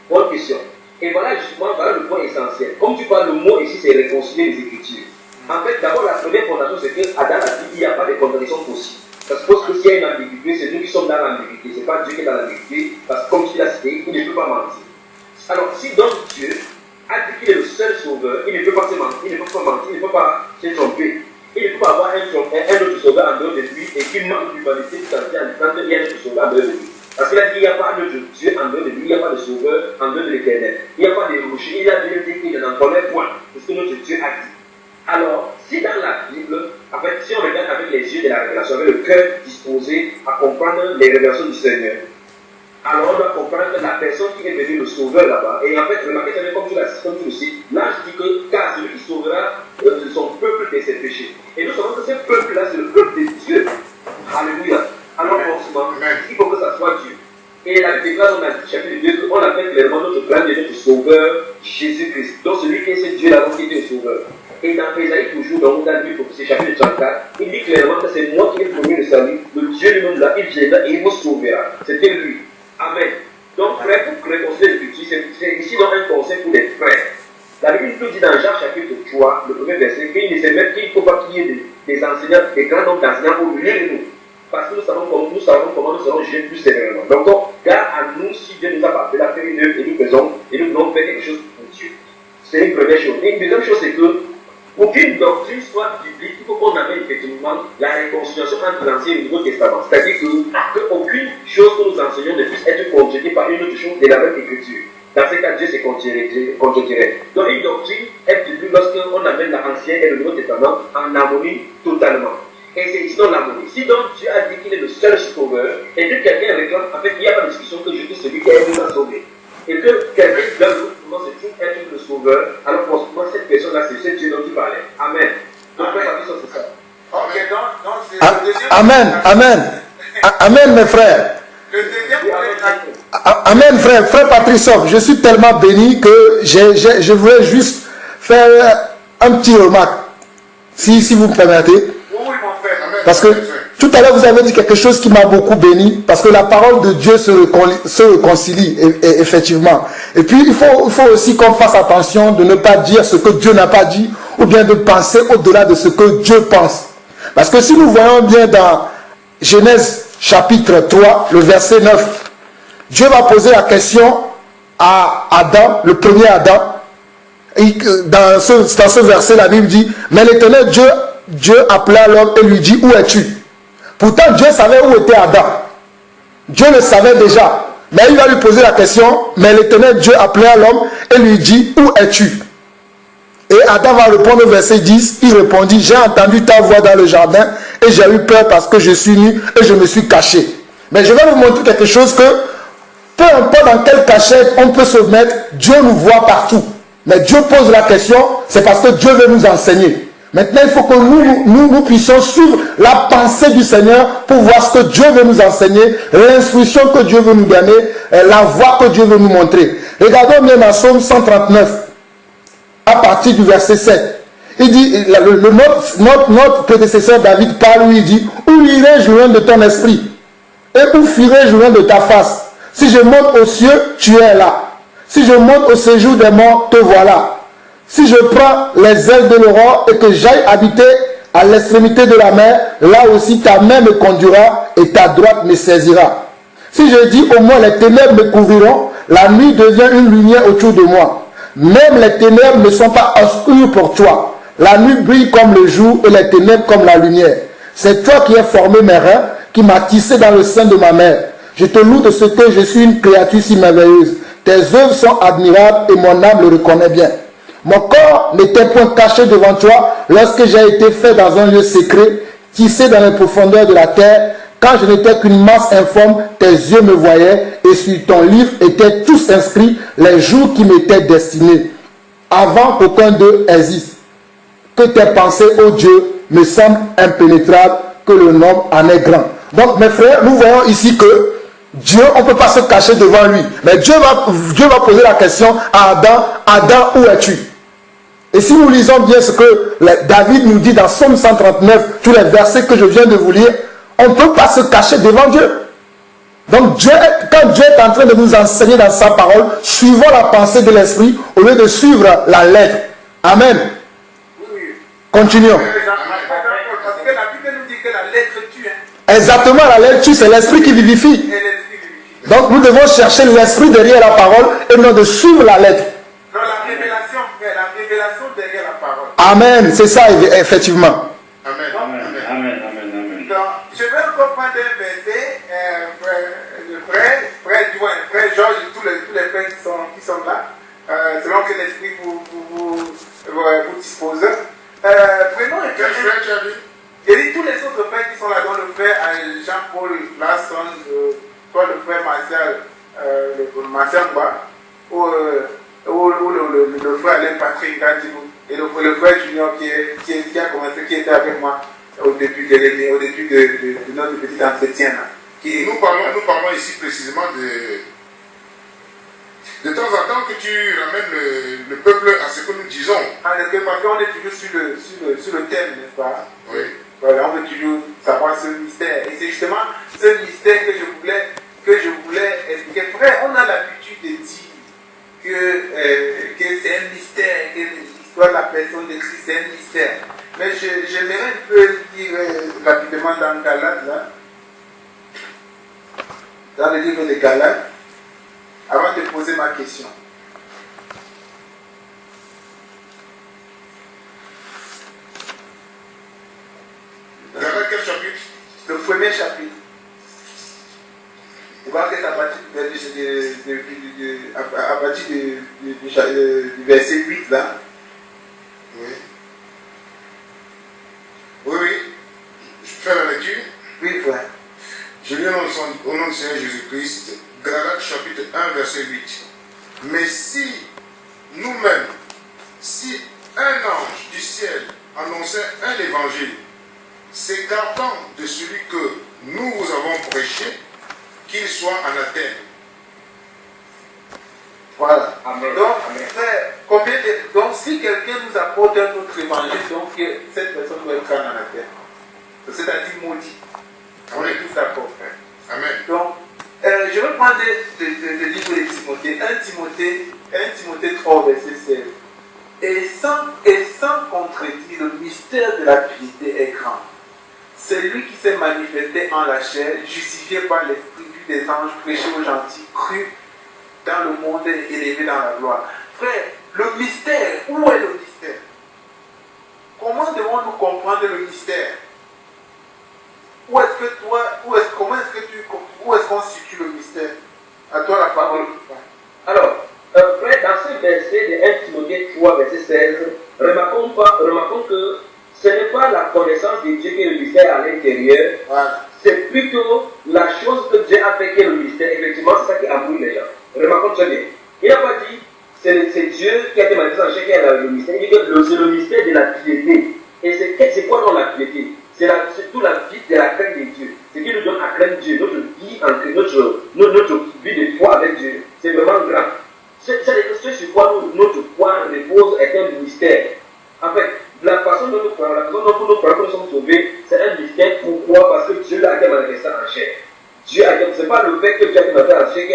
Bonne question. Et voilà justement, voilà le point essentiel. Comme tu parles, le mot ici, c'est réconcilier les Écritures. En fait, d'abord, la première fondation, c'est que Adam a dit qu'il n'y a pas de contradiction possible. Ça suppose que s'il y a une ambiguïté, c'est nous qui sommes dans l'ambiguïté. Ce n'est pas Dieu qui est dans l'ambiguïté, parce que comme tu l'as cité, il ne peut pas mentir. Alors, si donc Dieu a dit qu'il est le seul sauveur, il ne peut pas se mentir, il ne peut pas mentir, il ne peut pas se tromper. Il ne peut pas avoir un autre sauveur en dehors de lui et qu'il manque d'humanité tout entière en disant qu'il y a un autre sauveur en dehors de lui. Parce qu'il a dit qu'il n'y a pas d'autre Dieu en dehors de lui, il n'y a pas de sauveur en dehors de l'Éternel. Il n'y a pas de rocher, il a bien dit qu'il n'en connaît point. C'est ce que notre Dieu a dit. Alors, si dans la Bible, en fait, si on regarde avec les yeux de la révélation, avec le cœur disposé à comprendre les révélations du Seigneur, alors on doit comprendre que la personne qui est devenue le sauveur là-bas, et en fait, remarquez très bien comme tu le sais, l'ange dit que car celui qui sauvera son peuple de ses péchés. Et nous savons que ce peuple-là, c'est le peuple de Dieu. Alléluia. Alors forcément, il faut que ça soit Dieu. Et la Bible déclare dans le chapitre 2 qu'on appelle clairement notre grand Dieu, notre sauveur, Jésus-Christ. Donc celui qui est ce Dieu-là, qui était le sauveur. Et dans Ésaïe, toujours, dans le livre, c'est chapitre 34, il dit clairement que c'est moi qui ai promis le salut, le Dieu lui-même là, il viendra et il vous sauvera. C'était lui. Amen. Donc, frère, pour réconcilier les Écritures, c'est ici dans un conseil pour les frères. La Bible nous dit dans Jean chapitre 3, le premier verset, qu'il ne faut pas qu'il y ait des enseignants, des grands hommes d'enseignants au milieu de nous. Parce que nous savons comment nous serons jugés plus sévèrement. Donc, garde à nous si Dieu nous a appelés à faire une œuvre et nous voulons faire quelque chose pour Dieu. C'est une première chose. Et une deuxième chose, c'est que Aucune doctrine soit biblique, il faut qu'on amène effectivement la réconciliation entre l'Ancien et le Nouveau Testament. C'est-à-dire qu'aucune chose que nous enseignons ne puisse être contredite par une autre chose de la même écriture. Dans ce cas, Dieu se contredirait. Donc une doctrine est biblique lorsqu'on amène l'Ancien et le Nouveau Testament en harmonie totalement. Et c'est ici dans l'harmonie. Si donc Dieu a dit qu'il est le seul sauveur, et que quelqu'un réclame, en fait, il n'y a pas de discussion que Jésus est celui qui a été sauvé. Et que quelqu'un qui doit se trouve être le sauveur, alors forcément cette personne-là, c'est ce Dieu dont tu parlais. Amen. Donc, c'est ça. Ok, donc c'est le deuxième. Amen, amen. Amen, mes frères. Le deuxième Amen, frère Patrice, je suis tellement béni que je voulais juste faire un petit remarque, si vous me permettez. Oui, mon frère. Parce que tout à l'heure, vous avez dit quelque chose qui m'a beaucoup béni, parce que la parole de Dieu se réconcilie, effectivement. Et puis, il faut aussi qu'on fasse attention de ne pas dire ce que Dieu n'a pas dit, ou bien de penser au-delà de ce que Dieu pense. Parce que si nous voyons bien dans Genèse chapitre 3, le verset 9, Dieu va poser la question à Adam, le premier Adam. Et dans ce verset, la Bible dit, mais l'Éternel Dieu appela l'homme et lui dit, où es-tu? Pourtant, Dieu savait où était Adam. Dieu le savait déjà. Mais il va lui poser la question, mais l'Éternel Dieu appela l'homme et lui dit, où es-tu? Et Adam va répondre au verset 10, il répondit, j'ai entendu ta voix dans le jardin et j'ai eu peur parce que je suis nu et je me suis caché. Mais je vais vous montrer quelque chose que, peu importe dans quelle cachette on peut se mettre, Dieu nous voit partout. Mais Dieu pose la question, c'est parce que Dieu veut nous enseigner. Maintenant, il faut que nous puissions suivre la pensée du Seigneur pour voir ce que Dieu veut nous enseigner, l'instruction que Dieu veut nous donner, la voie que Dieu veut nous montrer. Regardons bien dans Psaume 139, à partir du verset 7. Il dit, notre prédécesseur David parle, il dit, où irai-je loin de ton esprit? Et où fuirai-je loin de ta face? Si je monte aux cieux, tu es là. Si je monte au séjour des morts, te voilà. Si je prends les ailes de l'aurore et que j'aille habiter à l'extrémité de la mer, là aussi ta main me conduira et ta droite me saisira. Si je dis au moins les ténèbres me couvriront, la nuit devient une lumière autour de moi. Même les ténèbres ne sont pas obscures pour toi. La nuit brille comme le jour et les ténèbres comme la lumière. C'est toi qui as formé mes reins, qui m'as tissé dans le sein de ma mère. Je te loue de ce que je suis une créature si merveilleuse. Tes œuvres sont admirables et mon âme le reconnaît bien. Mon corps n'était point caché devant toi lorsque j'ai été fait dans un lieu secret, tissé dans les profondeurs de la terre. Quand je n'étais qu'une masse informe, tes yeux me voyaient et sur ton livre étaient tous inscrits les jours qui m'étaient destinés, avant qu'aucun d'eux existe. Que tes pensées, ô Dieu, me semblent impénétrables, que le nombre en est grand. Donc mes frères, nous voyons ici que Dieu, on ne peut pas se cacher devant lui. Mais Dieu va poser la question à Adam, Adam, où es-tu? Et si nous lisons bien ce que David nous dit dans Psaume 139, tous les versets que je viens de vous lire, on ne peut pas se cacher devant Dieu. Donc quand Dieu est en train de nous enseigner dans sa parole, suivons la pensée de l'esprit au lieu de suivre la lettre. Amen. Continuons. Parce que la Bible nous dit que la lettre tue. Exactement, la lettre tue, c'est l'esprit qui vivifie. Donc nous devons chercher l'esprit derrière la parole et non de suivre la lettre. Non, la révélation derrière la parole. Amen, c'est ça effectivement. Amen. Donc, je vais encore prendre un verset, frère Georges et tous les frères qui sont là, selon que l'esprit vous dispose. Prenons un verset. Et dit tous les autres frères qui sont là, dont le frère Jean-Paul Lasson, soit le frère Marcel Mba, ou le frère Alain Patrick Gadjibou, et le frère Junior qui a commencé, qui était avec moi au début de notre petit entretien. Là, nous parlons ici précisément de temps en temps que tu ramènes le peuple à ce que nous disons. Parce qu'on est toujours sur le thème, n'est-ce pas? Oui. Voilà, on veut toujours savoir ce mystère. Et c'est justement ce mystère que je voulais expliquer. Frère, on a l'habitude de dire que c'est un mystère, que l'histoire de la personne de Christ, c'est un mystère. Mais j'aimerais un peu dire rapidement dans Galates, là, dans le livre de Galates, avant de poser ma question. premier chapitre. On voit que c'est à partir du verset 8 là. Oui. Oui, oui. Je fais la lecture. Oui, frère. Je lis au nom du Seigneur Jésus-Christ, Galates chapitre 1, verset 8. Mais si nous-mêmes, si un ange du ciel annonçait un évangile, s'écartant de celui que nous vous avons prêché, qu'il soit anathème. Voilà. Amen. Donc, Amen. frère, donc si quelqu'un nous apporte un autre évangile, donc cette personne doit être en anathème. C'est-à-dire maudit. On est tous d'accord, frère. Amen. Donc, je vais prendre le livre de Timothée, 1 Timothée 3, verset 16. Et sans contredire, le mystère de la piété est grand. C'est lui qui s'est manifesté en la chair, justifié par l'esprit vu des anges, prêché aux gentils, cru dans le monde et élevé dans la gloire. Frère, le mystère, où est le mystère? Comment devons-nous comprendre le mystère? Où est-ce qu'on situe le mystère? À toi la parole. Alors, frère, dans ce verset de 1 Timothée 3, verset 16, remarquons que ce n'est pas la connaissance de Dieu qui est le mystère à l'intérieur, Voilà. c'est plutôt la chose que Dieu a fait qui est le mystère. Effectivement, c'est ça qui embrouille les gens. Remarquons très bien. Il n'a pas dit c'est Dieu qui a été manifesté en chair qui est le mystère. Il dit que c'est le mystère de la piété. Et c'est quoi dans la piété? C'est surtout la vie de la crainte de Dieu. C'est qui nous donne à craindre Dieu, notre vie en notre vie de foi avec Dieu. C'est vraiment grand. Ce sur quoi notre foi repose est un mystère. En fait, la façon dont nous croyons, la façon dont nous croyons que nous sommes sauvés, c'est un mystère. Pourquoi? Parce que Dieu a été manifesté en chair. Dieu a été, c'est pas le fait que Dieu a été manifesté en chair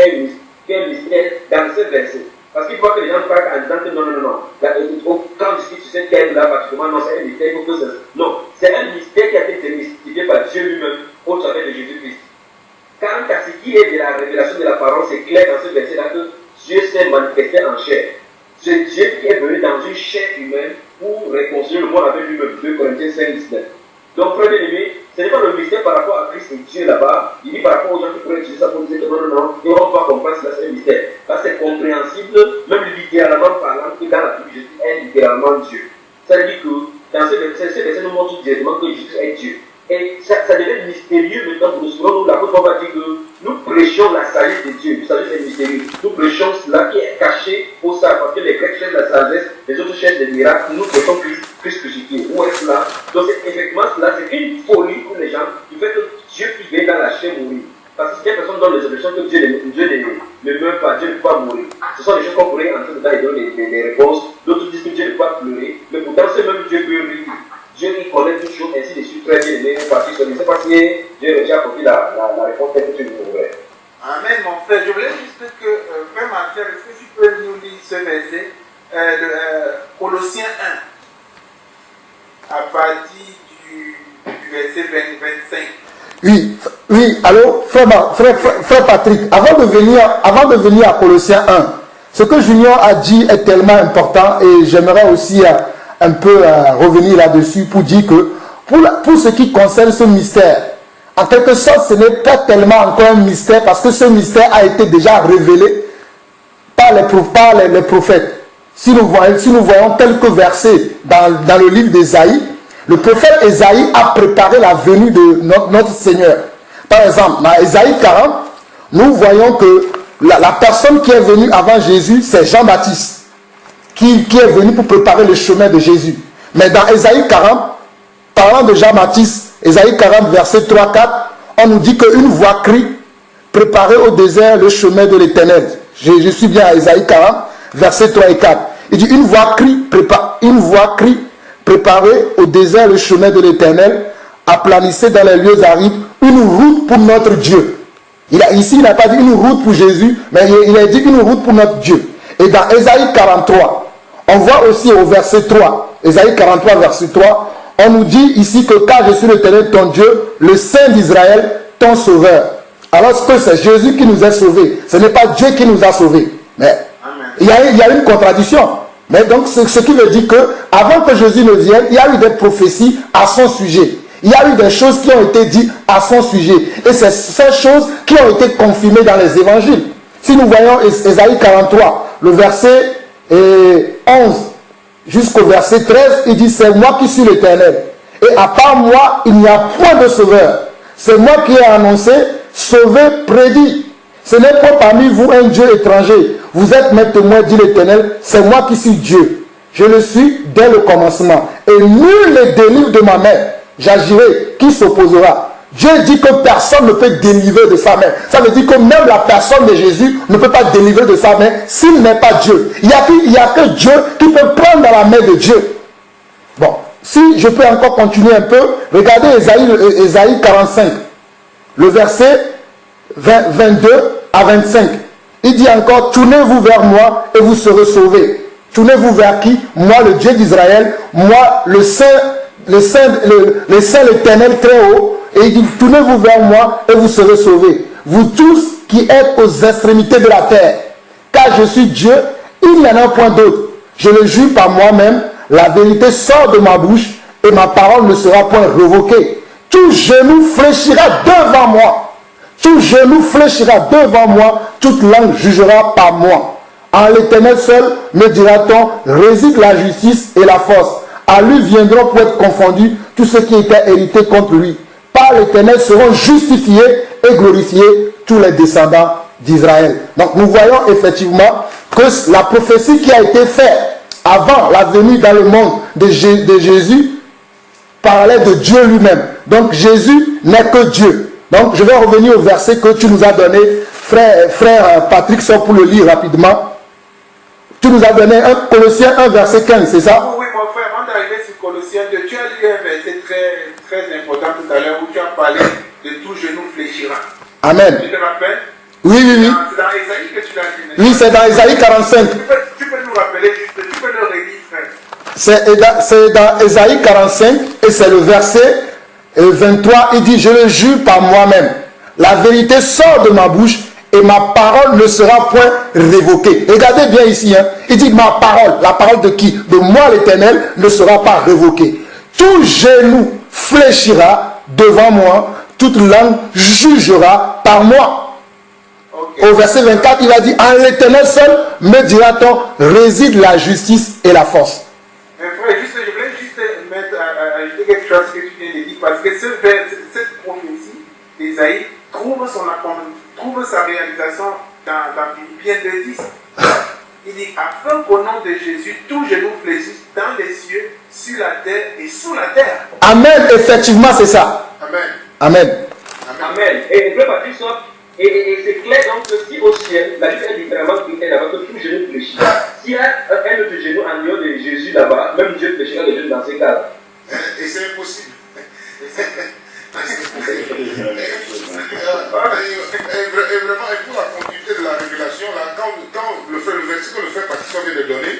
qui est un mystère dans ce verset. Parce qu'il faut que les gens parlent en disant que non. Quand on discute sur cette thème-là, particulièrement, non, c'est un mystère, il faut que ça. Non, c'est un mystère qui a été démystifié par Dieu lui-même au travers de Jésus-Christ. Quant à ce qui est de la révélation de la parole, c'est clair dans ce verset-là que Dieu s'est manifesté en chair. C'est Dieu qui est venu dans une chair humaine pour réconcilier le monde avec lui-même. 2 Corinthiens 5, 19. Donc, frère bien-aimé, ce n'est pas le mystère par rapport à Christ et Dieu là-bas. Il dit par rapport aux gens qui pourraient utiliser ça pour dire que non, ils ne vont pas comprendre que c'est un mystère. Là, c'est compréhensible, même littéralement parlant, que dans la Bible, Jésus est littéralement Dieu. Ça veut dire que dans ce verset nous montre directement que Jésus est Dieu. Et ça devient mystérieux maintenant pour nous. Souvent, nous, l'apôtre va dire que nous prêchons la sagesse de Dieu. Vous savez, c'est mystérieux. Nous prêchons cela qui est caché au savoir. Parce que les Grecs cherchent la sagesse, les autres cherchent des miracles. Nous prêchons Christ crucifié. Où est cela? Donc, effectivement, cela, c'est une folie pour les gens qui fait que Dieu puisse venir dans la chair mourir. Parce que si personne donne les objections que Dieu ne meurt pas, Dieu ne peut pas mourir. Ce sont des choses qu'on pourrait entrer dedans et donner des réponses. D'autres disent que Dieu ne peut pas pleurer. Mais pourtant, c'est même Dieu peut rire. Dieu il connaît toutes choses, ainsi de suite, très bien aimé, parce que je ne sais pas si Dieu a déjà compris la réponse que tu nous ouvrais. Amen, mon frère. Je voulais juste que, frère Martial, est-ce que tu peux nous lire ce verset, Colossiens 1, à partir du verset 25. Oui, allô, frère Patrick, avant de venir à Colossiens 1, ce que Junior a dit est tellement important et j'aimerais aussi un peu revenir là-dessus pour dire que pour ce qui concerne ce mystère, en quelque sorte, ce n'est pas tellement encore un mystère parce que ce mystère a été déjà révélé par les prophètes. Si nous voyons quelques versets dans le livre d'Ésaïe, le prophète Ésaïe a préparé la venue de notre Seigneur. Par exemple, dans Ésaïe 40, nous voyons que la personne qui est venue avant Jésus, c'est Jean-Baptiste. Qui est venu pour préparer le chemin de Jésus. Mais dans Ésaïe 40, parlant de Jean-Baptiste, Ésaïe 40, verset 3-4, on nous dit qu'une voix crie, préparez au désert le chemin de l'Éternel. Je suis bien à Ésaïe 40, verset 3 et 4. Il dit, une voix crie, préparez au désert le chemin de l'Éternel, aplanissez dans les lieux arides une route pour notre Dieu. Ici, il n'a pas dit une route pour Jésus, mais il a dit une route pour notre Dieu. Et dans Ésaïe 43, on voit aussi au verset 3, Ésaïe 43, verset 3, on nous dit ici que car je suis l'Éternel ton Dieu, le Saint d'Israël, ton Sauveur. Alors que c'est Jésus qui nous a sauvés, ce n'est pas Dieu qui nous a sauvés. Mais il y a une contradiction. Mais donc, ce qui veut dire que avant que Jésus ne vienne, il y a eu des prophéties à son sujet. Il y a eu des choses qui ont été dites à son sujet. Et c'est ces choses qui ont été confirmées dans les évangiles. Si nous voyons Ésaïe 43, le verset 11 jusqu'au verset 13, il dit, c'est moi qui suis l'Éternel. Et à part moi, il n'y a point de sauveur. C'est moi qui ai annoncé, sauvé, prédit. Ce n'est pas parmi vous un Dieu étranger. Vous êtes mes témoins, dit l'Éternel, c'est moi qui suis Dieu. Je le suis dès le commencement. Et nul ne délivre de ma main. J'agirai, qui s'opposera? Dieu dit que personne ne peut délivrer de sa main. Ça veut dire que même la personne de Jésus ne peut pas délivrer de sa main s'il n'est pas Dieu. Il n'y a que Dieu qui peut prendre dans la main de Dieu. Bon, si je peux encore continuer un peu, regardez Ésaïe 45, le verset 22 à 25. Il dit encore, tournez-vous vers moi et vous serez sauvés. Tournez-vous vers qui? Moi, le Dieu d'Israël, moi, le Saint, l'Éternel très haut. Et il dit, tournez-vous vers moi et vous serez sauvés. Vous tous qui êtes aux extrémités de la terre. Car je suis Dieu, il n'y en a point d'autre. Je le jure par moi-même, la vérité sort de ma bouche et ma parole ne sera point révoquée. Tout genou fléchira devant moi. Tout genou fléchira devant moi, toute langue jugera par moi. En l'Éternel seul, me dira-t-on, réside la justice et la force. À lui viendront pour être confondus tous ceux qui étaient hérités contre lui. Par l'Éternel seront justifiés et glorifiés tous les descendants d'Israël. Donc nous voyons effectivement que la prophétie qui a été faite avant la venue dans le monde de Jésus parlait de Dieu lui-même. Donc Jésus n'est que Dieu. Donc je vais revenir au verset que tu nous as donné, frère Patrick, sort pour le lire rapidement. Tu nous as donné Colossiens 1, verset 15, c'est ça? Oui, mon frère, avant d'arriver sur Colossiens 2, tu as lu un verset très important tout à l'heure où tu as parlé de tout genou fléchira. Amen. Tu te rappelles? Oui. C'est dans Ésaïe que tu l'as dit. Oui, c'est dans Ésaïe 45. Tu peux nous rappeler juste, tu peux le relire, frère. C'est dans Ésaïe 45 et c'est le verset 23. Il dit, je le jure par moi-même. La vérité sort de ma bouche et ma parole ne sera point révoquée. Regardez bien ici, hein. Il dit ma parole, la parole de qui? De moi l'Éternel, ne sera pas révoquée. Tout genou fléchira devant moi, toute langue jugera par moi. Okay. Au verset 24, il a dit, en l'Éternel seul, me dira-t-on, réside la justice et la force. Mais frère, je voulais juste ajouter quelque chose que tu viens de dire, parce que cette prophétie d'Ésaïe trouve sa réalisation dans Philippiens 2:10. Il dit, afin qu'au nom de Jésus, tout genou fléchisse dans les cieux, sur la terre et sous la terre. Amen, effectivement, c'est ça. Amen. Amen. Amen. Et le Patrick sort, et c'est clair donc que si au ciel, la Bible est littéralement écrite là-bas que tout genou fléchit. S'il y a un autre genou en dehors de Jésus là-bas, même Dieu fléchira le genou dans ces cas-là. Et c'est impossible. Et vraiment, et pour la continuité de la révélation, là, quand le verset que le frère Patrick vient de donner,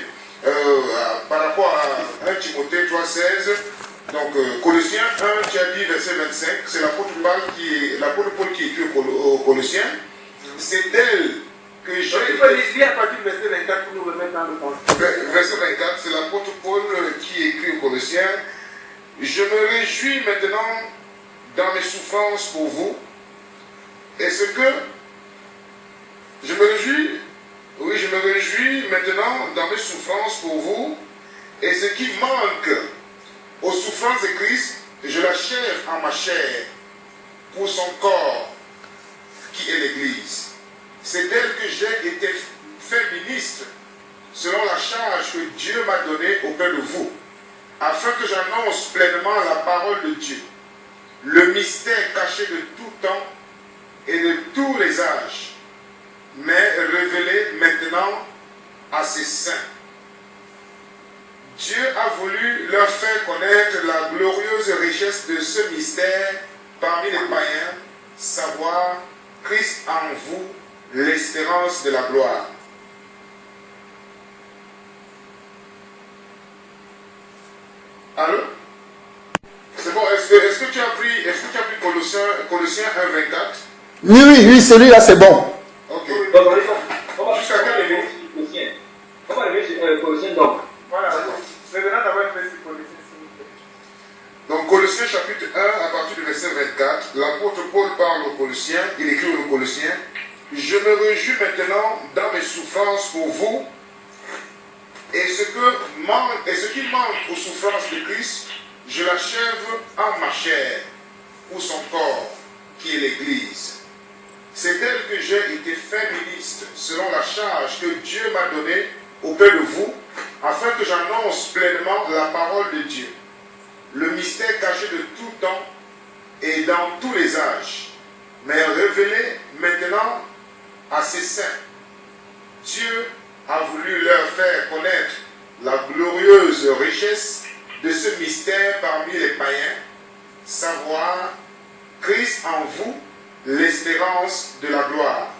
par rapport à 1 Timothée 3,16, donc Colossiens 1, tu as dit verset 25, c'est l'apôtre Paul qui écrit aux Colossiens. C'est d'elle que j'ai. Tu peux lire à partir du verset 24 pour nous remettre dans le contexte. Verset 24, c'est l'apôtre Paul qui écrit aux Colossiens. Je me réjouis maintenant dans mes souffrances pour vous. Et ce que je me réjouis maintenant dans mes souffrances pour vous. Et ce qui manque aux souffrances de Christ, je l'achève en ma chair pour son corps, qui est l'Église. C'est d'elle que j'ai été fait ministre, selon la charge que Dieu m'a donnée auprès de vous, afin que j'annonce pleinement la parole de Dieu, le mystère caché de tout temps et de tous les âges, mais révélé maintenant à ses saints. Dieu a voulu leur faire connaître la glorieuse richesse de ce mystère parmi les païens, savoir Christ en vous, l'espérance de la gloire. Allô? C'est bon, est-ce que tu as pris Colossiens 1,24? Oui, celui-là c'est bon. Ok. Jusqu'à quand les Colossiens? On va arriver sur Colossiens donc. Voilà. Maintenant, d'abord, Colossiens. Donc Colossiens chapitre 1, dit aux Colossiens, je me réjouis maintenant dans mes souffrances pour vous, et ce qui manque aux souffrances de Christ, je l'achève en ma chair, pour son corps, qui est l'Église. C'est d'elle que j'ai été fait ministre, selon la charge que Dieu m'a donnée auprès de vous, afin que j'annonce pleinement la parole de Dieu, le mystère caché de tout temps et dans tous les âges, mais révélé maintenant à ses saints. Dieu a voulu leur faire connaître la glorieuse richesse de ce mystère parmi les païens, savoir Christ en vous, l'espérance de la gloire.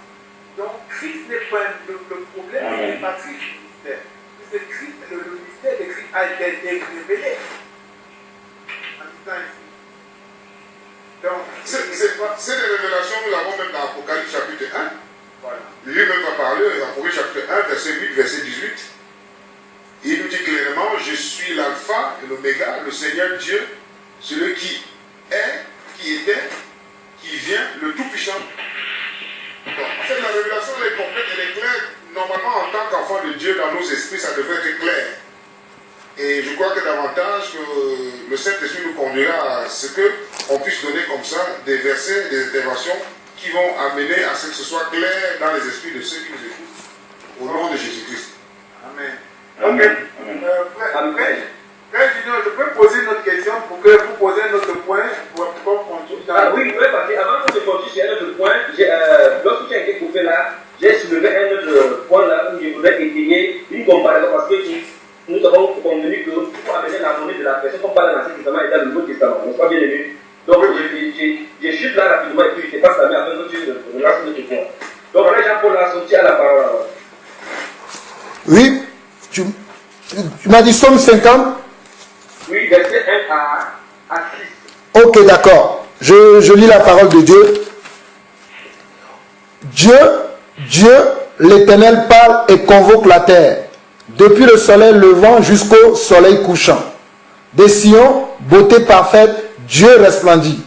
Donc Christ n'est pas le problème, ce n'est pas Christ le mystère. C'est Christ, le mystère de Christ a été révélé. Donc, c'est des révélations, nous l'avons même dans Apocalypse chapitre 1. voilà. Lui-même va parler, Apocalypse chapitre 1, verset 8, verset 18. Il nous dit clairement, je suis l'alpha et l'oméga, le Seigneur Dieu, celui qui est, qui était, qui vient, le Tout-Puissant. Bon, en fait, la révélation elle est complète, elle est claire. Normalement, en tant qu'enfant de Dieu, dans nos esprits, ça devrait être clair. Et je crois que davantage que le Saint-Esprit nous conduira à ce qu'on puisse donner comme ça des versets, des interventions qui vont amener à ce que ce soit clair dans les esprits de ceux qui nous écoutent. Au nom de Jésus-Christ. Amen. Amen. Frère Junior, je peux poser une autre question pour que vous posiez un autre point pour continuer. Ah oui, oui, parce qu'avant que je continue sur un autre point, lorsque tu as été coupé là, j'ai soulevé un autre point là où je voudrais étayer une comparaison parce que nous avons convenu que pour amener la monnaie de la personne, comme parle dans l'Ancien Testament et dans le Nouveau Testament, n'est-ce pas bien aimé? Donc je chute là rapidement et puis je te passe la main afin que tu relances notre point. Donc là, Jean-Paul a sorti à la parole. Oui, tu m'as dit Somme 50. Oui, verset 1 à 6. Ok, d'accord. Je lis la parole de Dieu. Dieu, l'Éternel parle et convoque la terre, depuis le soleil levant jusqu'au soleil couchant. Des Sion, beauté parfaite, Dieu resplendit.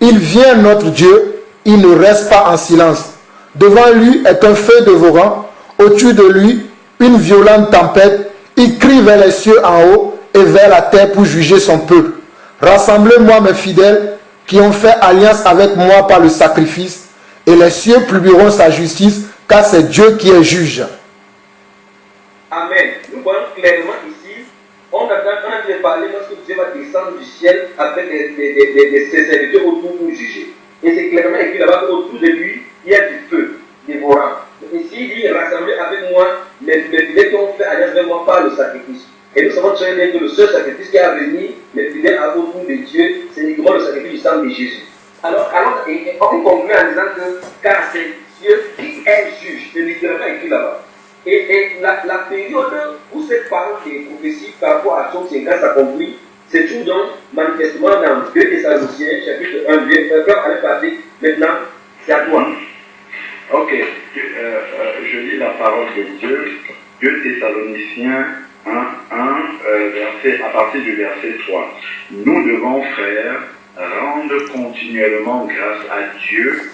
Il vient notre Dieu, il ne reste pas en silence. Devant lui est un feu dévorant, au-dessus de lui, une violente tempête. Il crie vers les cieux en haut et vers la terre pour juger son peuple. Rassemblez-moi mes fidèles qui ont fait alliance avec moi par le sacrifice, et les cieux publieront sa justice, car c'est Dieu qui est juge. Amen. Nous voyons clairement ici, on a de parler lorsque Dieu va descendre du ciel avec ses serviteurs autour pour juger. Et c'est clairement écrit là-bas qu'autour de lui, il y a du feu dévorant. Ici, il dit, rassemblez avec moi les fidèles qui ont fait alliance avec moi par le sacrifice. Et nous savons très bien que le seul sacrifice qui a venu, les fidèles autour de Dieu, c'est uniquement le sacrifice du sang de Jésus. Alors on conclut en disant que, car c'est Dieu qui est juge, c'est littéralement écrit là-bas. Et la période où cette parole qui est prophétie par rapport à Somme 50 s'accomplit, c'est tout donc manifestement dans 2 Thessaloniciens, chapitre 1, frère, allez parler, maintenant, c'est à toi. Ok, je lis la parole de Dieu, 2 Thessaloniciens 1, à partir du verset 3. Nous devons, frères, rendre continuellement grâce à Dieu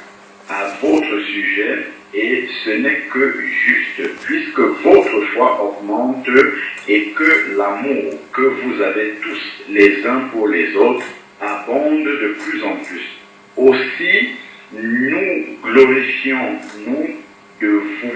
à votre sujet, et ce n'est que juste, puisque votre foi augmente et que l'amour que vous avez tous les uns pour les autres abonde de plus en plus. Aussi, nous glorifions, nous, de vous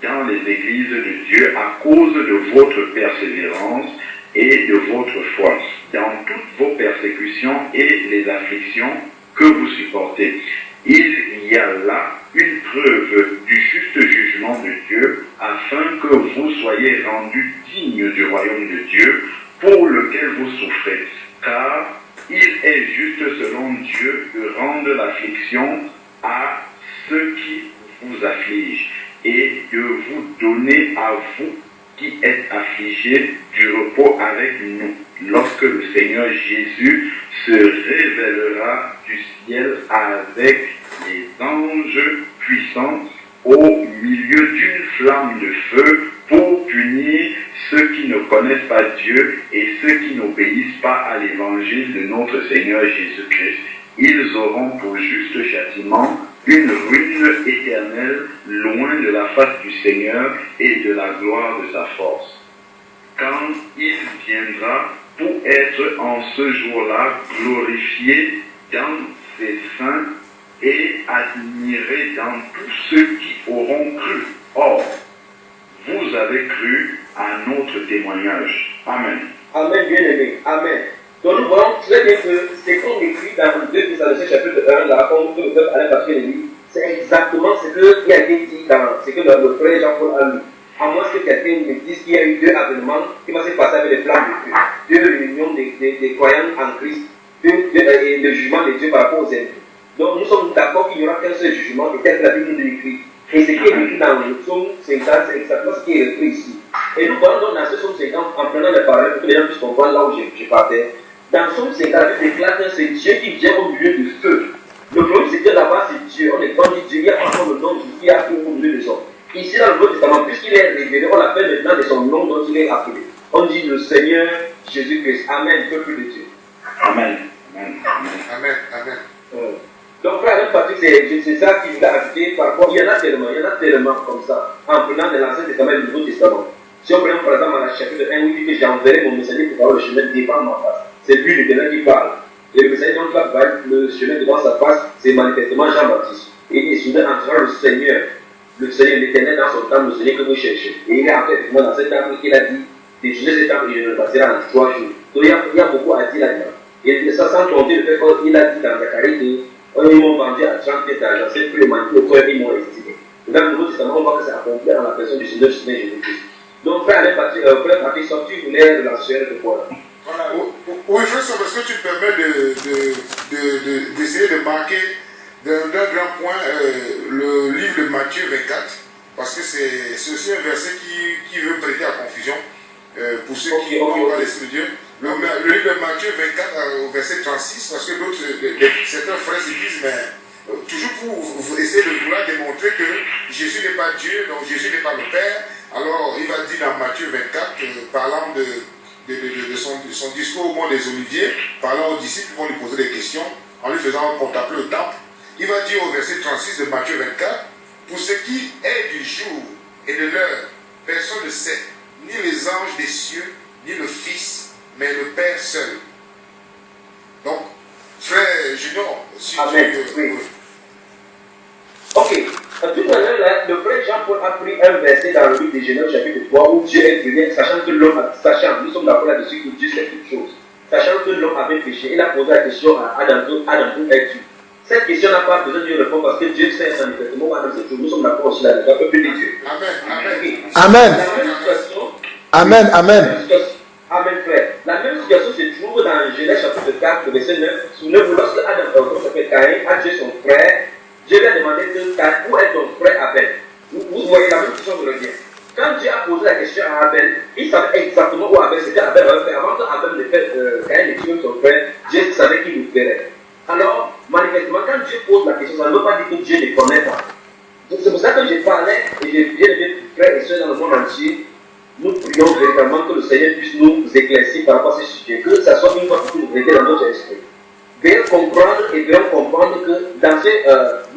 dans les églises de Dieu à cause de votre persévérance et de votre foi, dans toutes vos persécutions et les afflictions que vous supportez. Il y a là une preuve du juste jugement de Dieu, afin que vous soyez rendus dignes du royaume de Dieu, pour lequel vous souffrez. Car il est juste selon Dieu de rendre l'affliction à ceux qui vous affligent, et de vous donner à vous qui êtes affligés du repos avec nous, lorsque le Seigneur Jésus se révélera du ciel avec les anges puissants au milieu d'une flamme de feu pour punir ceux qui ne connaissent pas Dieu et ceux qui n'obéissent pas à l'évangile de notre Seigneur Jésus-Christ. Ils auront pour juste châtiment une ruine éternelle, loin de la face du Seigneur et de la gloire de sa force. Quand il viendra pour être en ce jour-là glorifié dans ses saints et admiré dans tous ceux qui auront cru. Or, vous avez cru à notre témoignage. Amen. Amen, bien-aimé. Amen. Donc nous voyons très bien que c'est qu'on écrit dans 2 Thessaloniciens chapitre 1, là, comme le peuple Alain Patrick dit, c'est exactement ce qui a été dit dans ce que le frère Jean-Paul a lu. À moins que quelqu'un me dise qu'il y a eu 2 événements qui vont se passer avec les flammes de Dieu, 2 réunions des croyants en Christ, et le jugement de Dieu par rapport aux impôts. Donc nous sommes d'accord qu'il n'y aura qu'un seul jugement, et tel que la Bible nous l'écrit. Et ce qui est écrit dans le psaume 50, c'est exactement ce qui est écrit ici. Et nous voyons donc dans ce psaume 50, en prenant les paroles, pour que les gens puissent comprendre là où je partais. Dans le psaume 50, il déclare que c'est Dieu qui vient au milieu du feu. Le problème, c'est que là-bas, c'est Dieu. On est quand dit Dieu, il y a encore le nom de Dieu qui a pris au milieu des hommes. Ici, dans le Nouveau Testament, puisqu'il est révélé, on l'appelle maintenant de son nom dont il est appelé. On dit le Seigneur Jésus-Christ. Amen, peuple de Dieu. Amen. Amen. Amen. Amen. Donc, frère Patrick, c'est ça qu'il a ajouté par rapport. Il y en a tellement comme ça, en prenant de l'Ancien Testament et du Nouveau Testament. Si on prend par exemple dans la chapitre 1, où il dit que j'enverrai mon messager pour voir le chemin devant ma face. C'est lui l'Éternel qui parle. Et le messager dont il va voir le chemin devant sa face, c'est manifestement Jean-Baptiste. Et il est soudain entrant le Seigneur, l'Éternel dans son temple, le Seigneur que vous cherchez. Et il est entré effectivement dans cet temple qu'il a dit, détruisez cet temple et je le passerai en 3 jours. Donc il y a beaucoup à dire là-dedans. Et ça sans compter le fait qu'il a dit dans Zacharie ils m'ont vendu à 30 pièces d'argent, c'est plus le manqué au cœur, ils m'ont estimé. Dans le Nouveau Testament, on voit que c'est accompli dans la personne du Seigneur Jésus-Christ. Donc, frère Patrick, sorti, vous voulez lancer de quoi? Voilà. Oui, frère, parce que tu me permets d'essayer de marquer d'un grand point le livre de Matthieu 24, parce que c'est aussi un verset qui veut prêter à confusion pour ceux qui n'ont pas l'Esprit de Dieu. Le livre de Matthieu 24 au verset 36, parce que certains frères se disent, mais toujours vous essayez de vouloir démontrer que Jésus n'est pas Dieu, donc Jésus n'est pas le Père. Alors il va dire dans Matthieu 24, parlant de son discours au mont des Oliviers, parlant aux disciples qui vont lui poser des questions, en lui faisant contempler le temple. Il va dire au verset 36 de Matthieu 24, pour ce qui est du jour et de l'heure, personne ne sait, ni les anges des cieux, ni le Fils, mais le Père seul. Donc, frère Junior, si Amen. tu Oui. Ok. Tout à l'heure, le frère Jean-Paul a pris un verset dans le livre de Genèse, chapitre 3, où Dieu est venu, sachant que l'homme, nous sommes d'accord là-dessus que Dieu sait toutes choses. Sachant que l'homme avait péché, il a posé la question à Adam, où es-tu? Cette question n'a pas besoin de lui répondre parce que Dieu sait manifestement Adam cette chose. Nous sommes d'accord aussi là-dedans, peuple de Dieu. Amen. Okay. Amen. La même situation. Amen. Amen. Amen, frère. La même situation se trouve dans Genèse chapitre 4, verset 9. Souvenez-vous, lorsque Adam, Caïn, a tué son frère, Dieu lui a demandé où est ton frère Abel? Vous voyez la même question de le dire. Quand Dieu a posé la question à Abel, il savait exactement où Abel c'était. Abel avait fait. Avant qu'Abel ne fait Caïn ne tue son frère, Dieu savait qu'il le ferait. Alors, manifestement, quand Dieu pose la question, ça ne veut pas dire que Dieu ne connaît pas. C'est pour ça que je parlais, et je viens de dire, frères et soeurs dans le monde entier, nous prions véritablement que le Seigneur puisse nous éclaircir par rapport à ce sujet, que ça soit une fois pour toutes vérité dans notre esprit. Bien comprendre et bien comprendre que dans ce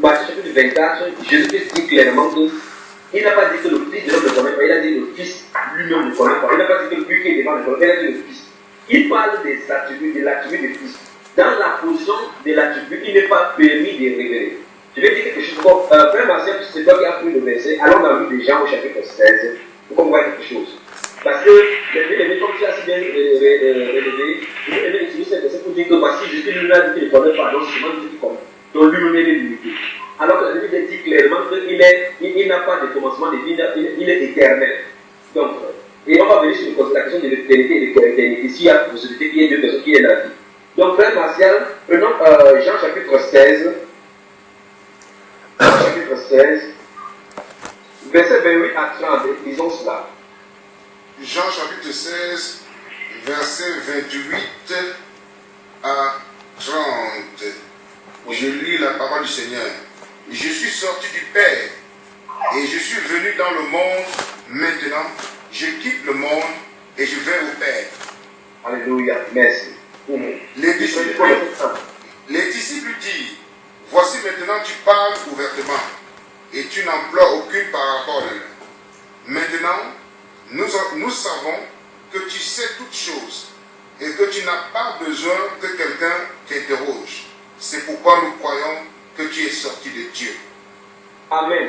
Matthieu chapitre 24, Jésus-Christ dit clairement qu'il n'a pas dit que le Fils de l'homme ne connaît pas, il a dit que le Fils lui-même ne connaît pas. Il n'a pas dit que lui qui est devant ne connaît pas, il a dit le Fils. Il parle des attributs, de l'attribut du Fils. Dans la position de l'attribut, il n'est pas permis de révéler. Je vais dire quelque chose comme frère Marcel, c'est toi qui as pris le verset, allons dans le livre de Jean au chapitre 16, pour qu'on voit quelque chose. Parce que les comme tu as si bien relevé, je vais aimer utiliser ce verset pour dire que voici, Jésus lui-même a dit qu'il ne connaît pas, donc c'est moi qui connais. Donc lui-même est limité. Alors que la Bible dit clairement qu'il n'a pas de commencement de vie, il est éternel. Donc, et on va venir sur la question de l'éternité et de l'éternité. S'il y a la possibilité qu'il y ait deux personnes qui est la vie. Donc, frère Martial, prenons Jean chapitre 16. Chapitre 16, verset 28 à 30, lisons cela. Jean chapitre 16, verset 28 à 30. Je lis la parole du Seigneur. Je suis sorti du Père et je suis venu dans le monde. Maintenant, je quitte le monde et je vais au Père. Alléluia, merci. Les disciples disent, Voici maintenant tu parles ouvertement et tu n'emploies aucune parabole. Maintenant, nous savons que tu sais toutes choses et que tu n'as pas besoin que quelqu'un t'interroge. C'est pourquoi nous croyons que tu es sorti de Dieu. Amen.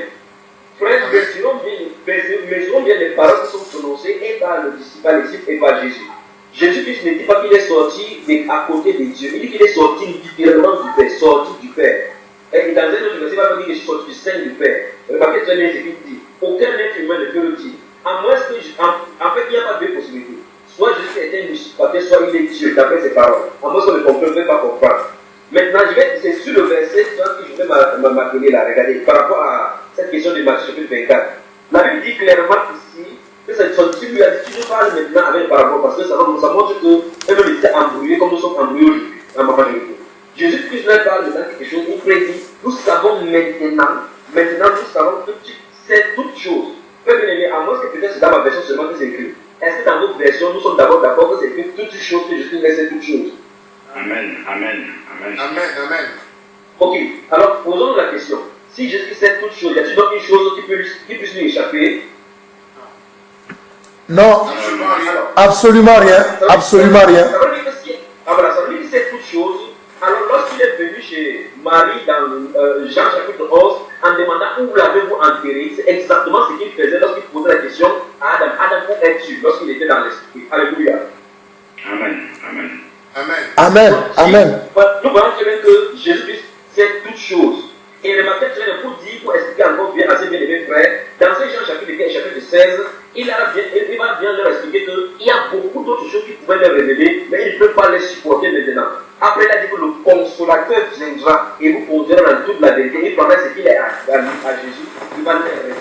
Frère, mesurons bien les paroles qui sont prononcées et par le disciple et par Jésus. Jésus-Christ ne dit pas qu'il est sorti à côté de Dieu. Il dit qu'il est sorti littéralement du Père, sorti du Père. Et dans un autre verset, il va pas dire que je suis sorti du sein du Père. Remarquez très bien ce qu'il dit. Aucun être humain ne peut le dire. En fait, il n'y a pas deux possibilités. Soit Jésus est un usurpateur, soit il est Dieu, d'après ses paroles. En moins, on ne peut pas comprendre. Maintenant, c'est sur le verset que je vais m'appeler là. Regardez, par rapport à cette question de Matthieu chapitre 24. La Bible dit clairement ici que son disciple lui a dit tu nous parles maintenant avec le parabole parce que ça montre qu'un homme était embrouillé comme nous sommes embrouillés aujourd'hui. Jésus-Christ leur parle de quelque chose, il prédit nous savons maintenant nous savons que tu sais toutes choses. Frère bien-aimé, à moins que peut-être c'est dans ma version seulement que c'est écrit. Est-ce que dans votre version nous sommes d'abord d'accord que c'est écrit toutes choses que Jésus-Christ sait toutes choses? Amen, amen, amen. Amen, amen. Ok, alors posons la question. Si Jésus sait toutes choses, y a-t-il donc une chose qui puisse lui échapper? Non, Absolument rien. absolument rien. Absolument rien. Ça veut dire que ça veut dire qu'il sait toutes choses. Alors lorsqu'il est venu chez Marie dans Jean chapitre 11, en demandant où l'avez-vous enterré, c'est exactement ce qu'il faisait lorsqu'il posait la question à Adam. Adam, où es-tu? Lorsqu'il était dans l'esprit. Alléluia. Amen, amen. Amen. Amen. Amen. Nous voyons très bien que Jésus-Christ sait toutes choses. Et le matin, pour expliquer encore bien, assez bien aimé frère, dans ce Jean chapitre 16, il va bien leur expliquer qu'il y a beaucoup d'autres choses qui pouvaient leur révéler, mais il ne peut pas les supporter maintenant. Après, il a dit que le consolateur viendra et vous posera dans toute la vérité. Il prendra ce qu'il est à Jésus, il va le révéler.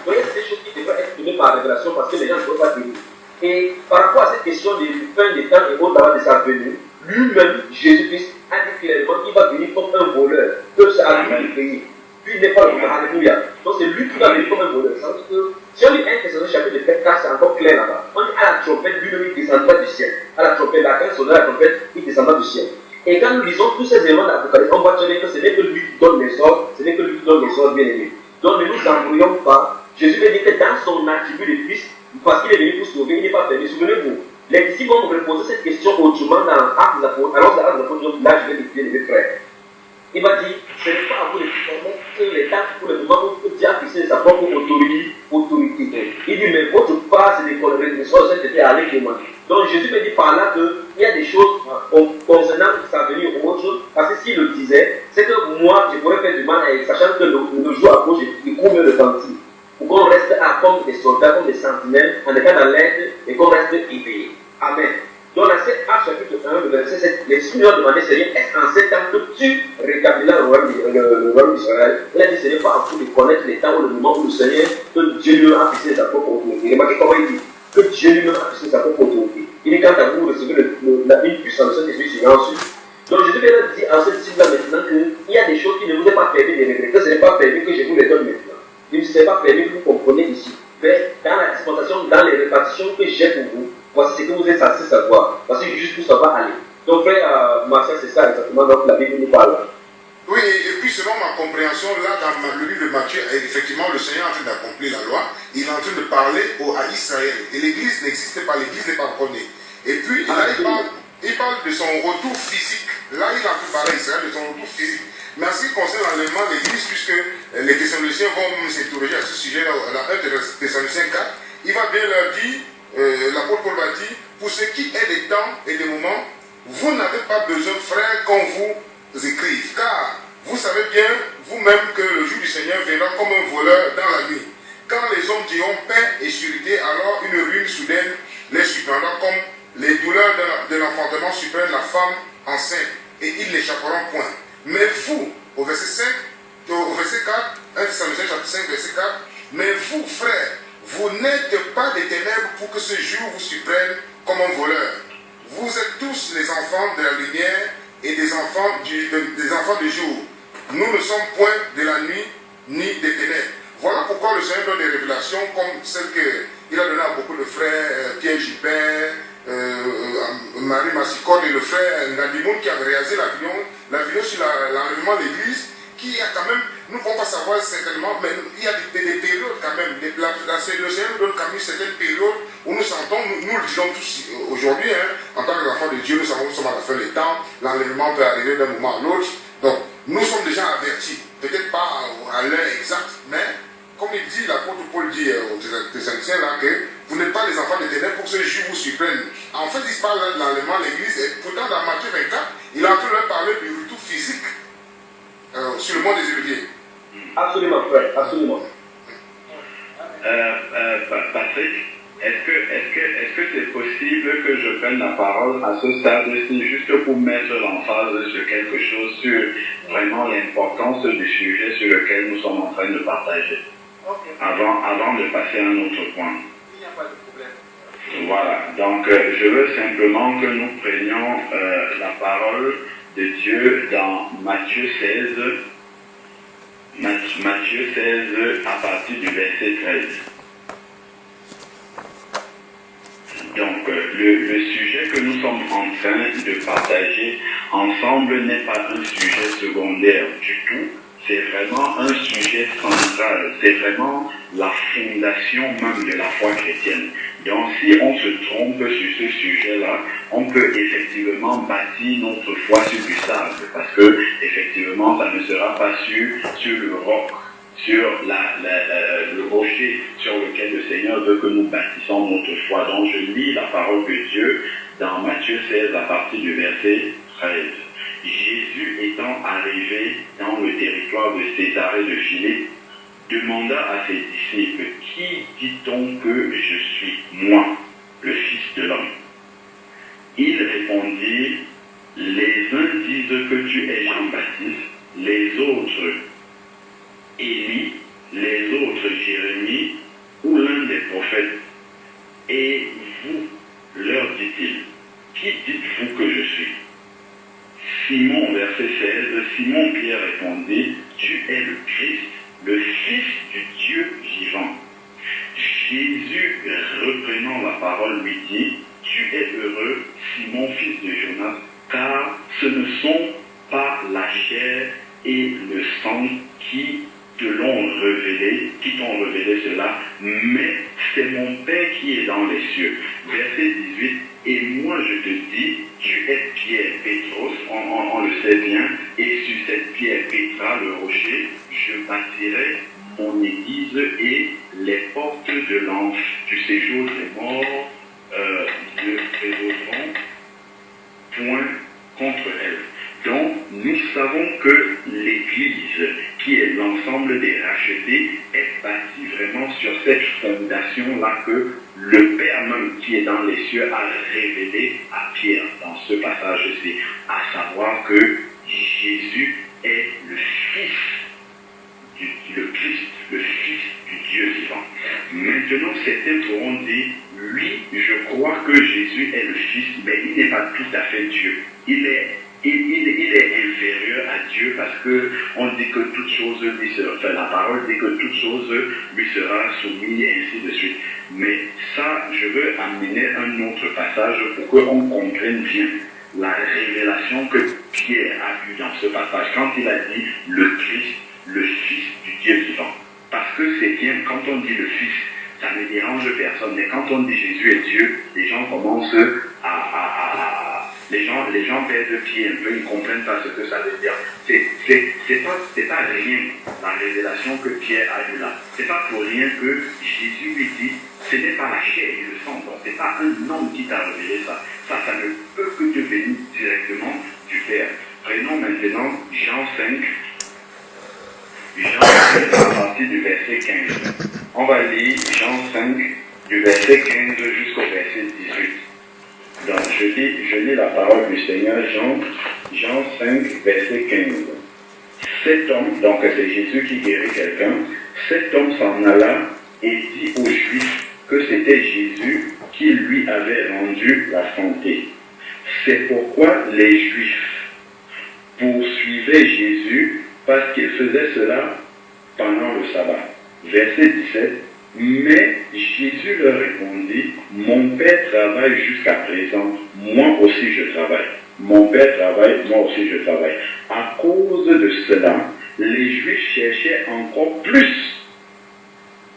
Donc, il y a des choses qui devraient être données par révélation parce que les gens ne peuvent pas tenir. Et par rapport à cette question de fin des temps et autres avant de sa venue, lui-même, Jésus-Christ, a dit clairement qu'il va venir comme un voleur, que c'est à lui de payer. Puis il n'est pas le voleur, alléluia. Donc c'est lui qui va venir comme un voleur. Ça veut dire que si on lit 1 Thessaloniciens chapitre 4, c'est encore clair là-bas. On dit à la trompette, lui-même il descendra du ciel. À la trompette, la grande sonnera la trompette, il descendra du ciel. Et quand nous lisons tous ces éléments d'Apocalypse, on voit très bien que ce n'est que lui qui donne les ordres, ce n'est que lui qui donne les ordres bien aimés. Donc ne nous embrouillons pas. Jésus veut dire que dans son attribut de Christ, parce qu'il est venu pour sauver, il n'est pas venu. Souvenez-vous, les disciples vont me poser cette question autrement dans Actes des Apôtres. Alors, dans Actes des Apôtres, là, je vais décrire les frères. Il va dire, ce n'est pas à vous de permettre les temps pour le moment où Dieu a fixé sa propre autorité. Il dit, mais votre part, c'est de connaître les choses, c'était avec les mains. Donc, Jésus me dit par là qu'il y a des choses concernant sa venue ou autre chose, parce que s'il le disait, c'est que moi, je pourrais faire du mal, sachant que le jour à gauche, il court le gentil. Pour qu'on reste comme des soldats, comme des sentinelles, en étant dans l'aide et qu'on reste éveillé. Amen. Donc, dans cet Acte chapitre 1, le verset 7, les disciples lui ont demandé, Seigneur, est-ce en ces temps que tu rétabliras le royaume d'Israël? Il a dit, ce n'est pas à vous de connaître les temps ou le moment où le Seigneur, que Dieu lui a fixé sa propre autorité. Remarquez comment il dit, que Dieu lui a fixé sa propre autorité. Il dit, quant à vous, recevez une puissance de Saint-Esprit sur ensuite. Donc, Jésus vient dire à ce disciple-là maintenant qu'il y a des choses qui ne vous est pas permis de régler, que ce n'est pas permis que je vous les donne maintenant. Il ne s'est pas permis que vous compreniez ici. Mais dans la dispensation, dans les répartitions que j'ai pour vous, voici ce que vous êtes censé savoir. Voici juste où ça va aller. Donc, frère Marcel, c'est ça exactement donc la Bible nous parle. Oui, et puis selon ma compréhension, là, dans le livre de Matthieu, effectivement, le Seigneur est en train d'accomplir la loi. Il est en train de parler à Israël. Et l'Église n'existait pas, l'Église n'est pas encore née. Et puis, là, il parle de son retour physique. Là, il a pu parler à Israël de son retour physique. Mais en ce qui concerne l'enlèvement de l'Église, puisque les Thessaloniciens vont s'interroger à ce sujet-là, dans 1 Thessaloniciens 4, il va bien leur dire, l'apôtre Paul va dire, pour ce qui est des temps et des moments, vous n'avez pas besoin, frères, qu'on vous écrive, car vous savez bien vous-même que le jour du Seigneur viendra comme un voleur dans la nuit. Quand les hommes diront paix et sûreté, alors une ruine soudaine les surprendra comme les douleurs de l'enfantement surprennent la femme enceinte, et ils n'échapperont point. Mais vous, au verset 4, 1 Thessaloniciens chapitre 5, verset 4, mais vous, frères, vous n'êtes pas des ténèbres pour que ce jour vous surprenne comme un voleur. Vous êtes tous les enfants de la lumière et des enfants du jour. Nous ne sommes point de la nuit ni des ténèbres. Voilà pourquoi le Seigneur donne des révélations comme celles qu'il a données à beaucoup de frères, Pierre Gilbert, Marie Massicotte et le frère Nadimoun qui avait réalisé la vidéo sur l'enlèvement de l'Église. savoir certainement, mais il y a des périodes quand même. Le Seigneur nous donne quand même certaines périodes où nous sentons, nous le disons tous aujourd'hui, hein, en tant qu'enfants de Dieu, nous savons que nous sommes à la fin des temps, l'enlèvement peut arriver d'un moment à l'autre. Donc, nous sommes déjà avertis, peut-être pas à l'heure exacte, mais comme il dit, l'apôtre Paul dit aux Thessaloniciens là, que vous n'êtes pas les enfants des ténèbres pour que ce jour vous surprenne. En fait, il parle de l'enlèvement de l'Église, et pourtant dans Matthieu 24, il est en train de leur parler du retour physique sur le mont des Oliviers. Absolument, frère, absolument. Patrick, est-ce que c'est possible que je prenne la parole à ce stade-ci juste pour mettre l'emphase sur quelque chose, sur vraiment l'importance du sujet sur lequel nous sommes en train de partager, avant de passer à un autre point. Il n'y a pas de problème. Voilà, donc je veux simplement que nous prenions la parole de Dieu dans Matthieu 16, Matthieu 16 à partir du verset 13. Donc, le sujet que nous sommes en train de partager ensemble n'est pas un sujet secondaire du tout, c'est vraiment un sujet central, c'est vraiment la fondation même de la foi chrétienne. Donc, si on se trompe sur ce sujet-là, on peut effectivement bâtir notre foi sur du sable, parce que, effectivement, ça ne sera pas sur le roc, sur le rocher sur lequel le Seigneur veut que nous bâtissons notre foi. Donc je lis la parole de Dieu dans Matthieu 16 à partir du verset 13. Jésus étant arrivé dans le territoire de Césarée de Philippe, demanda à ses disciples, qui dit-on que je suis, moi, le Fils de l'homme? Ils répondirent, les uns disent que tu es Jean-Baptiste, les autres Élie, les autres Jérémie ou l'un des prophètes. Et vous, leur dit-il, qui dites-vous que je suis? Simon, verset 16, Simon Pierre répondit, tu es le Christ, le Fils du Dieu vivant. Jésus, reprenant la parole, lui dit, tu es heureux, Simon, fils de Jonas, car ce ne sont pas la chair et le sang qui t'ont révélé cela, mais c'est mon Père qui est dans les cieux. Verset 18, et moi je te dis, tu es Pierre, Pétros, on le sait bien, et sur cette pierre Pétra, le rocher, je bâtirai mon église et les portes du séjour des morts ne prévaudront point contre elle. Donc, nous savons que l'Église, qui est l'ensemble des rachetés, est bâtie vraiment sur cette fondation-là que le Père même qui est dans les cieux a révélé à Pierre dans ce passage-ci, à savoir que Jésus est le Fils le Christ, le Fils du Dieu vivant. Maintenant, certains pourront dire, oui, je crois que Jésus est le Fils, mais il n'est pas tout à fait Dieu. Il est inférieur à Dieu parce que on dit que toute chose lui sera, enfin la parole dit que toute chose lui sera soumise et ainsi de suite. Mais ça, je veux amener un autre passage pour qu'on comprenne bien la révélation que Pierre a eue dans ce passage quand il a dit le Christ, le Fils du Dieu vivant. Parce que c'est bien, quand on dit le Fils, ça ne dérange personne, mais quand on dit Jésus est Dieu, les gens commencent les gens perdent pied un peu, ils ne comprennent pas ce que ça veut dire. C'est pas rien, la révélation que Pierre a eue là. C'est pas pour rien que Jésus lui dit, ce n'est pas la chair et le sang, donc c'est pas un homme qui t'a révélé ça. Ça ne peut que te venir directement du Père. Prenons maintenant Jean 5 à partir du verset 15. On va lire Jean 5 du verset 15 jusqu'au verset 18. Donc, je lis la parole du Seigneur, Jean 5, verset 15. Cet homme, donc c'est Jésus qui guérit quelqu'un, cet homme s'en alla et dit aux Juifs que c'était Jésus qui lui avait rendu la santé. C'est pourquoi les Juifs poursuivaient Jésus parce qu'il faisait cela pendant le sabbat. Verset 17. Mais Jésus leur répondit, mon Père travaille jusqu'à présent, moi aussi je travaille. Mon Père travaille, moi aussi je travaille. À cause de cela, les Juifs cherchaient encore plus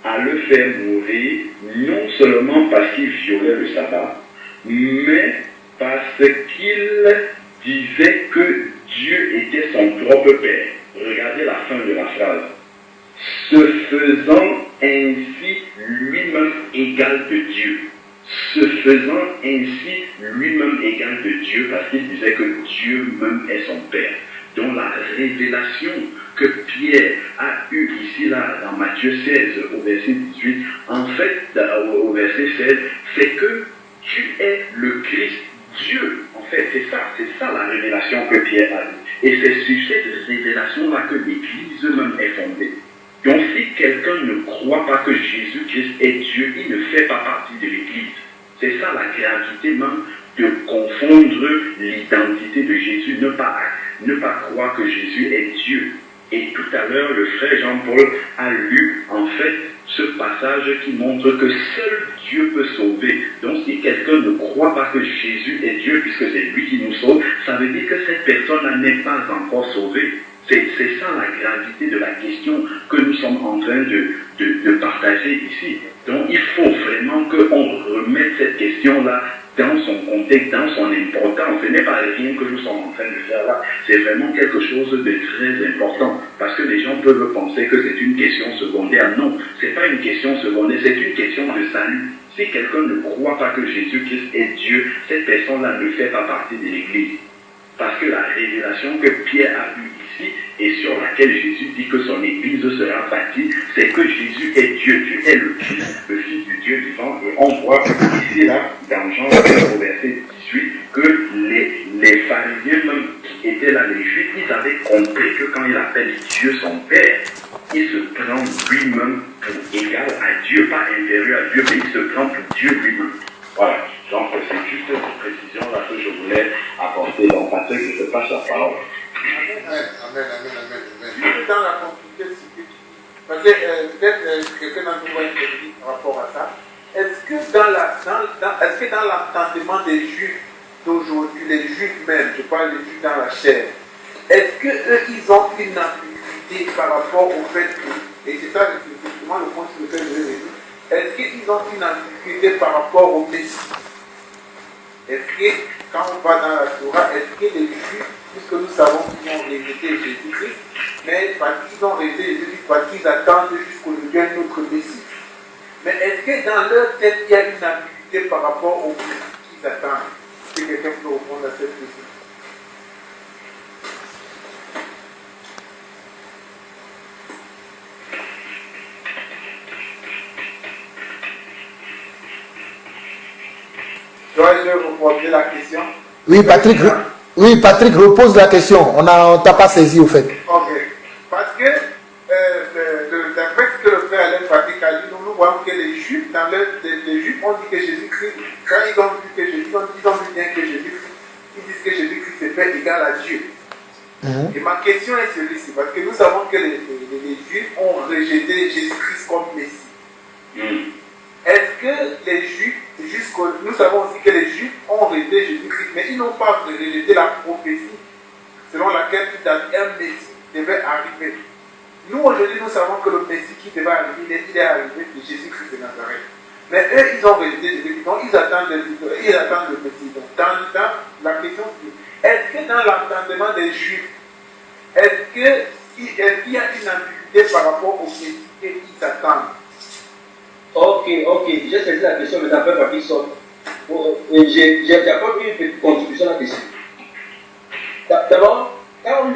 à le faire mourir, non seulement parce qu'il violait le sabbat, mais parce qu'il disait que Dieu était son propre Père. Regardez la fin de la phrase. Se faisant ainsi lui-même égal de Dieu. Se faisant ainsi lui-même égal de Dieu, parce qu'il disait que Dieu même est son Père. Donc la révélation que Pierre a eue ici, là, dans Matthieu 16, au verset 18, en fait, au verset 16, c'est que tu es le Christ, Dieu. En fait, c'est ça la révélation que Pierre a eue. Et c'est sur cette révélation-là que l'Église même est fondée. Donc si quelqu'un ne croit pas que Jésus-Christ est Dieu, il ne fait pas partie de l'Église. C'est ça la gravité même de confondre l'identité de Jésus, ne pas croire que Jésus est Dieu. Et tout à l'heure, le frère Jean-Paul a lu en fait ce passage qui montre que seul Dieu peut sauver. Donc si quelqu'un ne croit pas que Jésus est Dieu, puisque c'est lui qui nous sauve, ça veut dire que cette personne n'est pas encore sauvée. C'est ça la gravité de la question que nous sommes en train de partager ici. Donc il faut vraiment qu'on remette cette question-là dans son contexte, dans son importance. Ce n'est pas rien que nous sommes en train de faire là. C'est vraiment quelque chose de très important. Parce que les gens peuvent penser que c'est une question secondaire. Non, ce n'est pas une question secondaire, c'est une question de salut. Si quelqu'un ne croit pas que Jésus-Christ est Dieu, cette personne-là ne fait pas partie de l'Église. Parce que la révélation que Pierre a eue ici et sur laquelle Jésus dit que son Église sera bâtie, c'est que Jésus est Dieu. Tu es le Christ, le Fils du Dieu vivant. Et on voit ici, là, dans Jean 1, au verset 18, que les pharisiens même qui étaient là, les Juifs, ils avaient compris que quand il appelle Dieu son Père, il se prend lui-même pour égal à Dieu, pas inférieur à Dieu, mais il se prend pour Dieu lui-même. Voilà. Donc c'est juste une précision là que je voulais apporter. Donc Patrick, je te passe la parole. Amen. Dans la continuité, parce que peut-être quelqu'un d'entre nous va intervenir par rapport à ça. Est-ce que dans l'entendement des Juifs d'aujourd'hui, les Juifs même, je parle des Juifs dans la chair, est-ce qu'eux, ils ont une ambiguïté par rapport au fait que, et c'est ça effectivement le point sur lequel je vais venir, est-ce qu'ils ont une ambiguïté par rapport au Messie? Est-ce que, quand on va dans la Torah, est-ce que les Juifs, puisque nous savons qu'ils ont rejeté Jésus-Christ, mais parce qu'ils ont rejeté Jésus-Christ, parce qu'ils attendent jusqu'aujourd'hui un autre Messie. Mais est-ce que dans leur tête, il y a une ambiguïté par rapport au Messie qu'ils attendent? Est-ce que quelqu'un peut répondre à cette question? Dois-je reposer la question? Oui, Patrick repose la question. On t'a pas saisi au fait. Ok. Parce que d'après ce que le frère Alain Patrick a dit, nous voyons que les Juifs, les Juifs ont dit que Jésus-Christ, quand ils ont vu que Jésus, ils ont vu bien que Jésus-Christ, ils disent que Jésus-Christ est fait égal à Dieu. Et ma question est celle-ci, parce que nous savons que les Juifs ont rejeté Jésus-Christ comme Messie. Est-ce que les Juifs, nous savons aussi que les Juifs ont rejeté Jésus-Christ, mais ils n'ont pas rejeté la prophétie selon laquelle un Messie devait arriver. Nous, aujourd'hui, nous savons que le Messie qui devait arriver, il est arrivé de Jésus-Christ de Nazareth. Mais eux, ils ont rejeté Jésus-Christ, donc ils attendent le Messie. Donc, dans la question, est-ce que dans l'entendement des Juifs, est-ce qu'il y a une ambiguïté par rapport au Messie qu'ils attendent? Ok, j'ai saisi la question, mais d'après Papi Somme, j'apporte une petite contribution là-dessus. D'abord, quand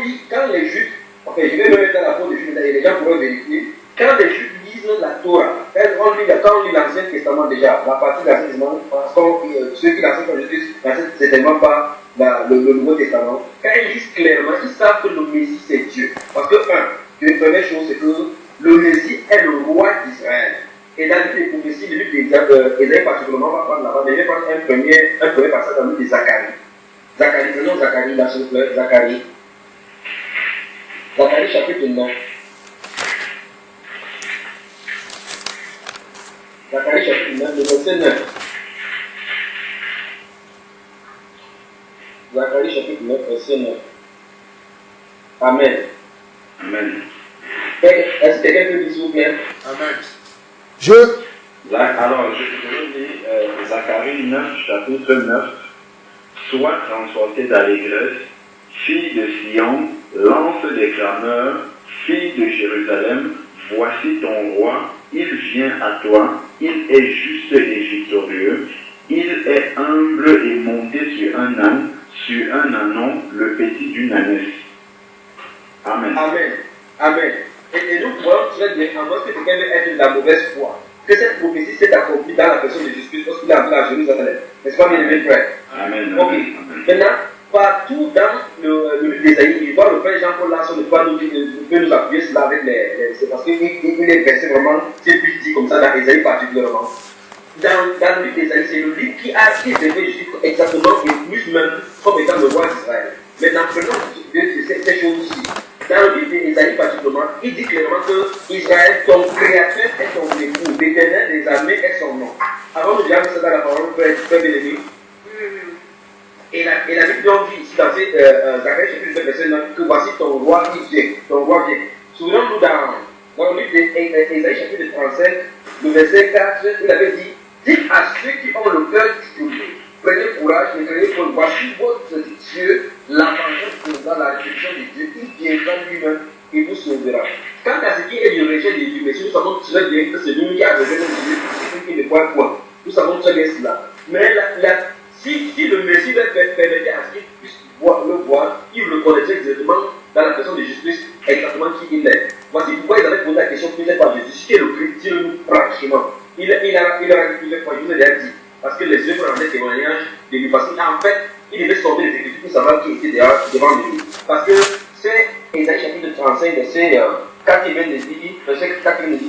les Juifs, enfin je vais me mettre dans la peau des Juifs, et les gens pourront vérifier, quand les Juifs lisent la Torah, quand on lit l'Ancien Testament déjà, la partie de l'Ancien Testament, parce que ceux qui l'Ancien Testament, c'est tellement pas le Nouveau Testament, quand ils lisent clairement, ils savent que le Messie c'est Dieu. Parce que, une première chose, c'est que le Messie est le roi d'Israël. Et dans les prophéties, le livre d'Ésaïe particulièrement, on va prendre là-bas, mais je vais prendre un premier passage dans le livre de Zacharie. Zacharie, prenons Zacharie, là, s'il vous plaît, Zacharie. Zacharie, chapitre 9. Zacharie, chapitre 9, le verset 9. Zacharie, chapitre 9, verset 9. Amen. Amen. Est-ce que quelqu'un peut dire s'il vous plaît? Amen. Alors, je lis Zacharie 9, chapitre 9. Sois transporté d'allégresse, fille de Sion, lance des clameurs, fille de Jérusalem, voici ton roi, il vient à toi, il est juste et victorieux, il est humble et monté sur un âne, sur un ânon, le petit d'une ânesse. Amen. Amen. Amen. Et nous voyons très bien, à moins que quelqu'un veut être de la mauvaise foi, que cette prophétie s'est accomplie dans la personne de Jésus lorsqu'il est entré à Jérusalem. N'est-ce pas, mes amis frères? Amen. Ok. Amen. Maintenant, partout dans le livre d'Ésaïe, il voit le frère Jean-Paul Larson ne peut nous appuyer cela avec c'est parce qu'il est versé vraiment, c'est plus dit comme ça dans Ésaïe particulièrement. Dans le livre d'Ésaïe, c'est le livre qui a révélé Jésus exactement et plus même comme étant le roi d'Israël. Maintenant, prenons ces choses ici. Dans le livre d'Ésaïe particulièrement, il dit clairement que Israël, ton créateur, est ton époux, l'Éternel des armées est son nom. Avant de dire ça dans la parole, frère bien-aimé, et la Bible dit ici dans Zacharie chapitre 2 verset 9 que voici ton roi qui vient, ton roi vient. Souvenons-nous dans le livre d'Ésaïe chapitre 35, le verset 4, il avait dit, dites à ceux qui ont le cœur troublé, prenez courage, ne craignez pas, voici votre Dieu, l'abandon dans la réflexion de Dieu, il viendra lui-même et vous sauvera. Quant à ce qui est du rejet de Dieu, mais si nous savons très bien que c'est lui qui a rejeté Dieu, c'est lui qui ne voit point. Nous savons très bien cela. Mais si le Messie permettait à ce qu'il puisse le voir, il le connaîtrait directement dans la personne de Jésus-Christ, exactement qui il est. Voici pourquoi ils avaient posé la question peut-être par Jésus. Ce qui est le Christ, dis-le-nous franchement. Il a dit plusieurs fois, je vous ai déjà dit. Parce que les œuvres rendaient témoignage de lui. Parce qu'en fait, il devait sortir les Écritures pour savoir qui était devant lui. Parce que c'est Ésaïe chapitre 35, verset 4 qui vient de dire, verset 4 qui vient de dire,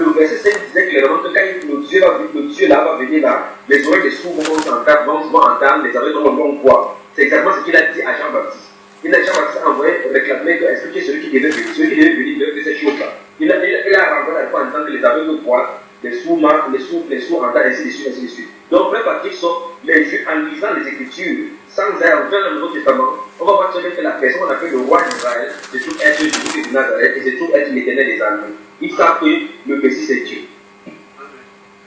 le verset 5 disait clairement que quand le Dieu là va venir là, les oreilles des sourds vont entendre, les oreilles vont voir. C'est exactement ce qu'il a dit à Jean-Baptiste. Jean-Baptiste a envoyé réclamer que est-ce que celui qui devait venir de ces choses-là. Il a renvoyé à la fois en tant que les aveugles voient, les sourds entendent, ainsi de suite. Donc, frère Patrick sort les Juifs en lisant les Écritures, sans aller en faire le Nouveau Testament, on va voir très bien que la personne qu'on appelle le roi d'Israël se trouve être Jésus de Nazareth et se trouve être l'Éternel des armées. Ils savent que le Messie c'est Dieu.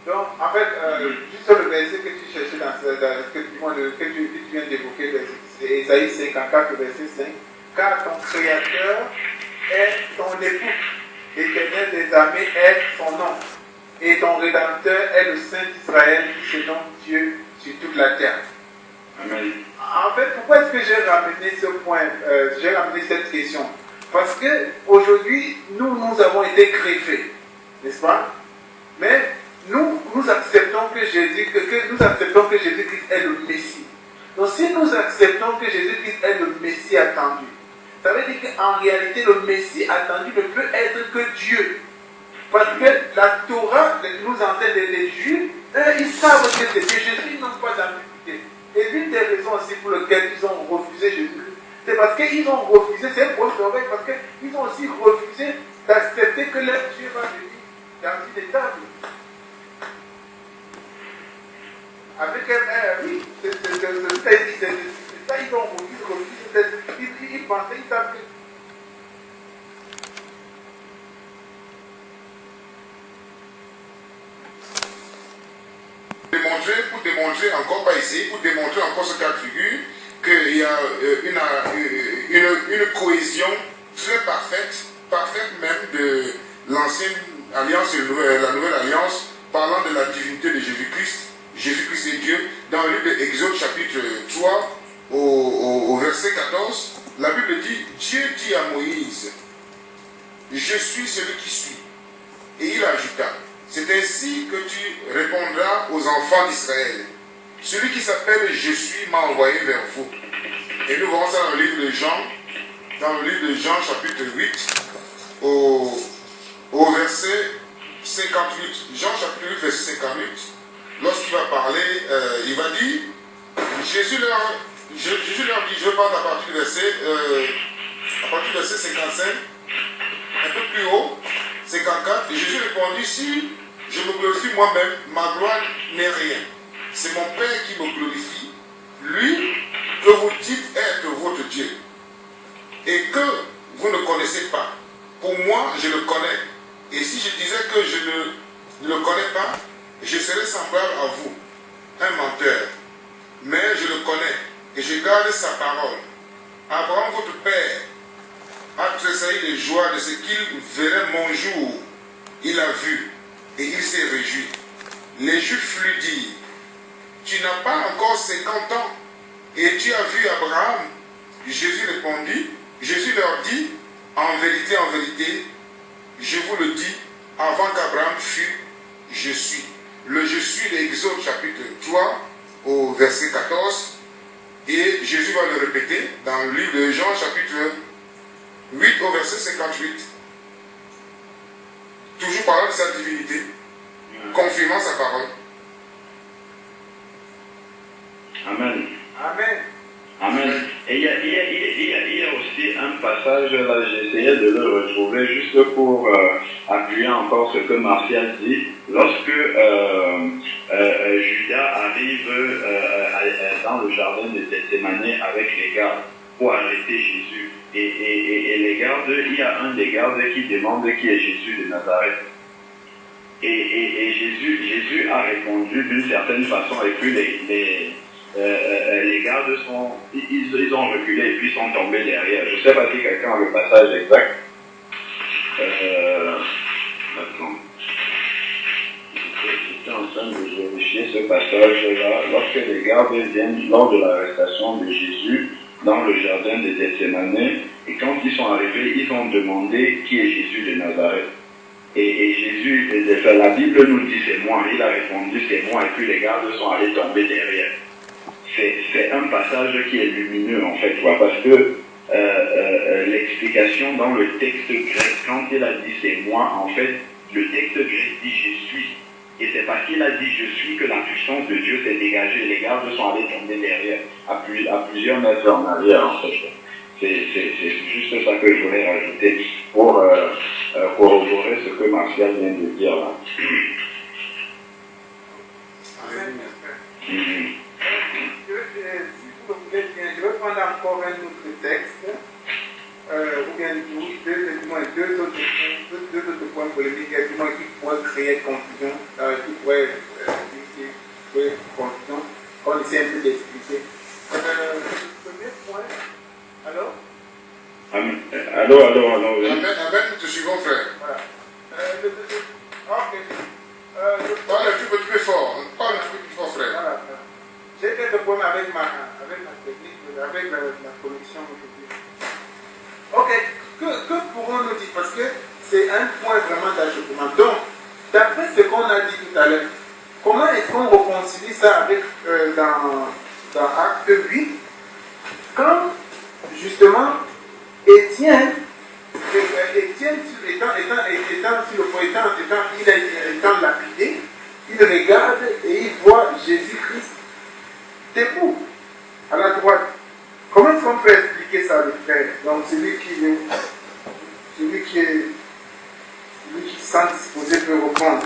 Donc, en fait, juste sur le verset que tu cherchais que tu viens d'évoquer, c'est Ésaïe 54, verset 5. Car ton Créateur est ton époux, l'Éternel des armées est son nom, et ton Rédempteur est le Saint d'Israël qui se nomme Dieu sur toute la terre. Amen. En fait, pourquoi est-ce que j'ai ramené ce point, j'ai ramené cette question? Parce que aujourd'hui, nous avons été greffés, n'est-ce pas? Mais nous acceptons que Jésus-Christ est le Messie. Donc si nous acceptons que Jésus-Christ est le Messie attendu, ça veut dire qu'en réalité, le Messie attendu ne peut être que Dieu. Parce que la Torah nous enseigne, les Juifs, ils savent que c'est Dieu. Jésus, ils n'ont pas d'ambiguïté. Et l'une des raisons aussi pour lesquelles ils ont refusé Jésus-Christ, c'est parce qu'ils ont refusé, c'est un proche d'oreille, parce qu'ils ont aussi refusé d'accepter que leur Dieu va venir dans une étape. Avec oui, c'est ça, ils ont refusé, ils pensaient, ils savent que. Pour démontrer encore, pas essayer, pour démontrer encore ce cas de figure, qu'il y a une cohésion très parfaite même de l'ancienne alliance et la nouvelle alliance, parlant de la divinité de Jésus-Christ. Jésus-Christ est Dieu. Dans le livre d'Exode chapitre 3, au verset 14, la Bible dit, Dieu dit à Moïse, je suis celui qui suis. Et il ajouta, c'est ainsi que tu répondras aux enfants d'Israël. Celui qui s'appelle Je suis m'a envoyé vers vous. Et nous verrons ça dans le livre de Jean, chapitre 8, au verset 58. Jean chapitre 8, verset 58. Lorsqu'il va parler, il va dire, Jésus leur dit, je parle à partir du verset 55, un peu plus haut, 54, et Jésus répondit, si je me glorifie moi-même, ma gloire n'est rien. C'est mon Père qui me glorifie, lui que vous dites être votre Dieu, et que vous ne connaissez pas. pour moi, je le connais. Et si je disais que je ne le connais pas, je serais semblable à vous, un menteur. Mais je le connais et je garde sa parole. Abraham, votre père, a tressailli de joie de ce qu'il verrait mon jour. Il a vu et il s'est réjoui. Les Juifs lui dirent, tu n'as pas encore 50 ans et tu as vu Abraham. Jésus répondit, Jésus leur dit, en vérité, je vous le dis, avant qu'Abraham fût, je suis. Le je suis d'Exode chapitre 3 au verset 14. Et Jésus va le répéter dans le livre de Jean chapitre 8 au verset 58. Toujours parlant de sa divinité, confirmant sa parole. Amen. Amen. Amen. Et il y a aussi un passage, là j'essayais de le retrouver juste pour appuyer encore ce que Martial dit. Lorsque Judas arrive dans le jardin de Gethsémane avec les gardes pour arrêter Jésus. Et les gardes, il y a un des gardes qui demande qui est Jésus de Nazareth. Et Jésus a répondu d'une certaine façon, et puis les gardes ils ont reculé et puis sont tombés derrière. Je ne sais pas si quelqu'un a le passage exact. Attends. J'étais en train de vérifier ce passage-là. Lorsque les gardes viennent lors de l'arrestation de Jésus dans le jardin de Gethsémane, et quand ils sont arrivés, ils ont demandé qui est Jésus de Nazareth. Et Jésus, la Bible nous dit c'est moi. Il a répondu c'est moi, et puis les gardes sont allés tomber derrière. C'est un passage qui est lumineux en fait, parce que l'explication dans le texte grec, quand il a dit c'est moi, en fait, le texte grec dit je suis. Et c'est parce qu'il a dit je suis que la puissance de Dieu s'est dégagée. Les gardes sont allés tomber derrière, à plusieurs mètres en arrière en fait. C'est juste ça que je voulais rajouter pour corroborer ce que Martial vient de dire là. Si vous voulez bien, je vais prendre encore un autre texte, ou bien deux autres points polémiques, qui pourraient créer confusion, qui pourraient créer confusion, qu'on essaie un peu d'expliquer. Le premier point, allô? Allô. Amen, nous te suivons, frère. Voilà. Ok. Parle un petit peu plus fort. Parle un petit peu plus fort, frère. Voilà. J'ai quelques problèmes avec ma technique, avec la connexion aujourd'hui. Ok, que pourrons-nous dire? Parce que c'est un point vraiment d'achoppement. Donc, d'après ce qu'on a dit tout à l'heure, comment est-ce qu'on réconcilie ça avec dans Acte 8, quand justement Étienne étant lapidé, il regarde et il voit Jésus-Christ debout, à la droite. Comment est-ce qu'on peut expliquer ça, les frères? Donc, celui qui sent disposé peut répondre.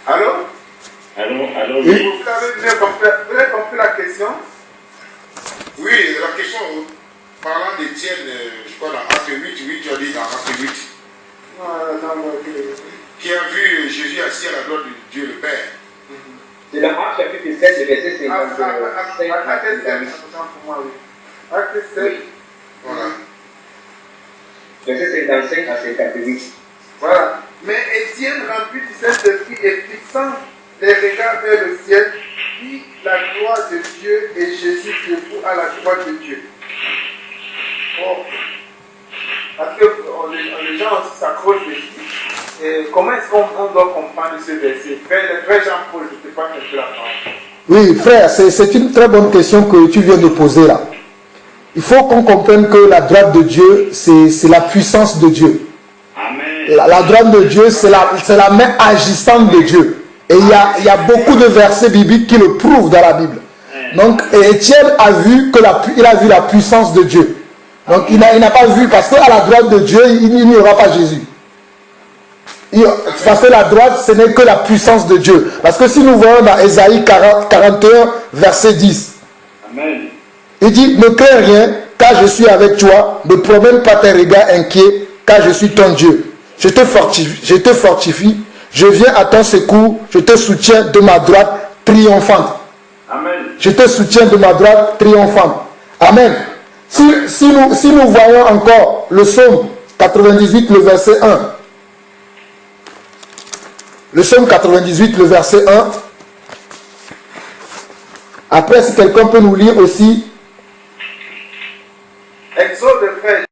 Allô? Allô, Vous avez compris la question? Oui, la question, parlant d'Étienne, je crois dans Acte 8, tu as dit dans Acte 8. Non, Qui a vu Jésus assis à la droite de Dieu le Père. C'est dans Acte chapitre 7, le verset 55 à Acte 7, 58. pour moi, oui. Acte 7. Voilà. Verset 55 à 58. Voilà. Mais Étienne, rempli du Saint-Esprit et fixant les regards vers le ciel, vit la gloire de Dieu et Jésus debout à la droite de Dieu. Bon. Parce que les gens aussi s'accrochent dessus. Et comment est-ce qu'on doit comprendre ce verset? Frère Jean-Paul, je ne sais pas quel que la parole. Oui, frère, c'est une très bonne question que tu viens de poser là. Il faut qu'on comprenne que la droite de Dieu, c'est la puissance de Dieu. Amen. La droite de Dieu, c'est la main agissante de Dieu. Et il y a beaucoup de versets bibliques qui le prouvent dans la Bible. Donc, Étienne a vu la puissance de Dieu. Donc, il n'a pas vu, parce qu'à la droite de Dieu, il n'y aura pas Jésus. Parce que la droite, ce n'est que la puissance de Dieu. Parce que si nous voyons dans Ésaïe 41, verset 10, Amen. il dit, ne crains rien, car je suis avec toi. Ne promène pas tes regards inquiets, car je suis ton Dieu. Je te fortifie. Je viens à ton secours. Je te soutiens de ma droite triomphante. Amen. Je te soutiens de ma droite triomphante. Amen. Si nous voyons encore le psaume 98, le verset 1. Le psaume 98, le verset 1. Après, si quelqu'un peut nous lire aussi. Exode, frère.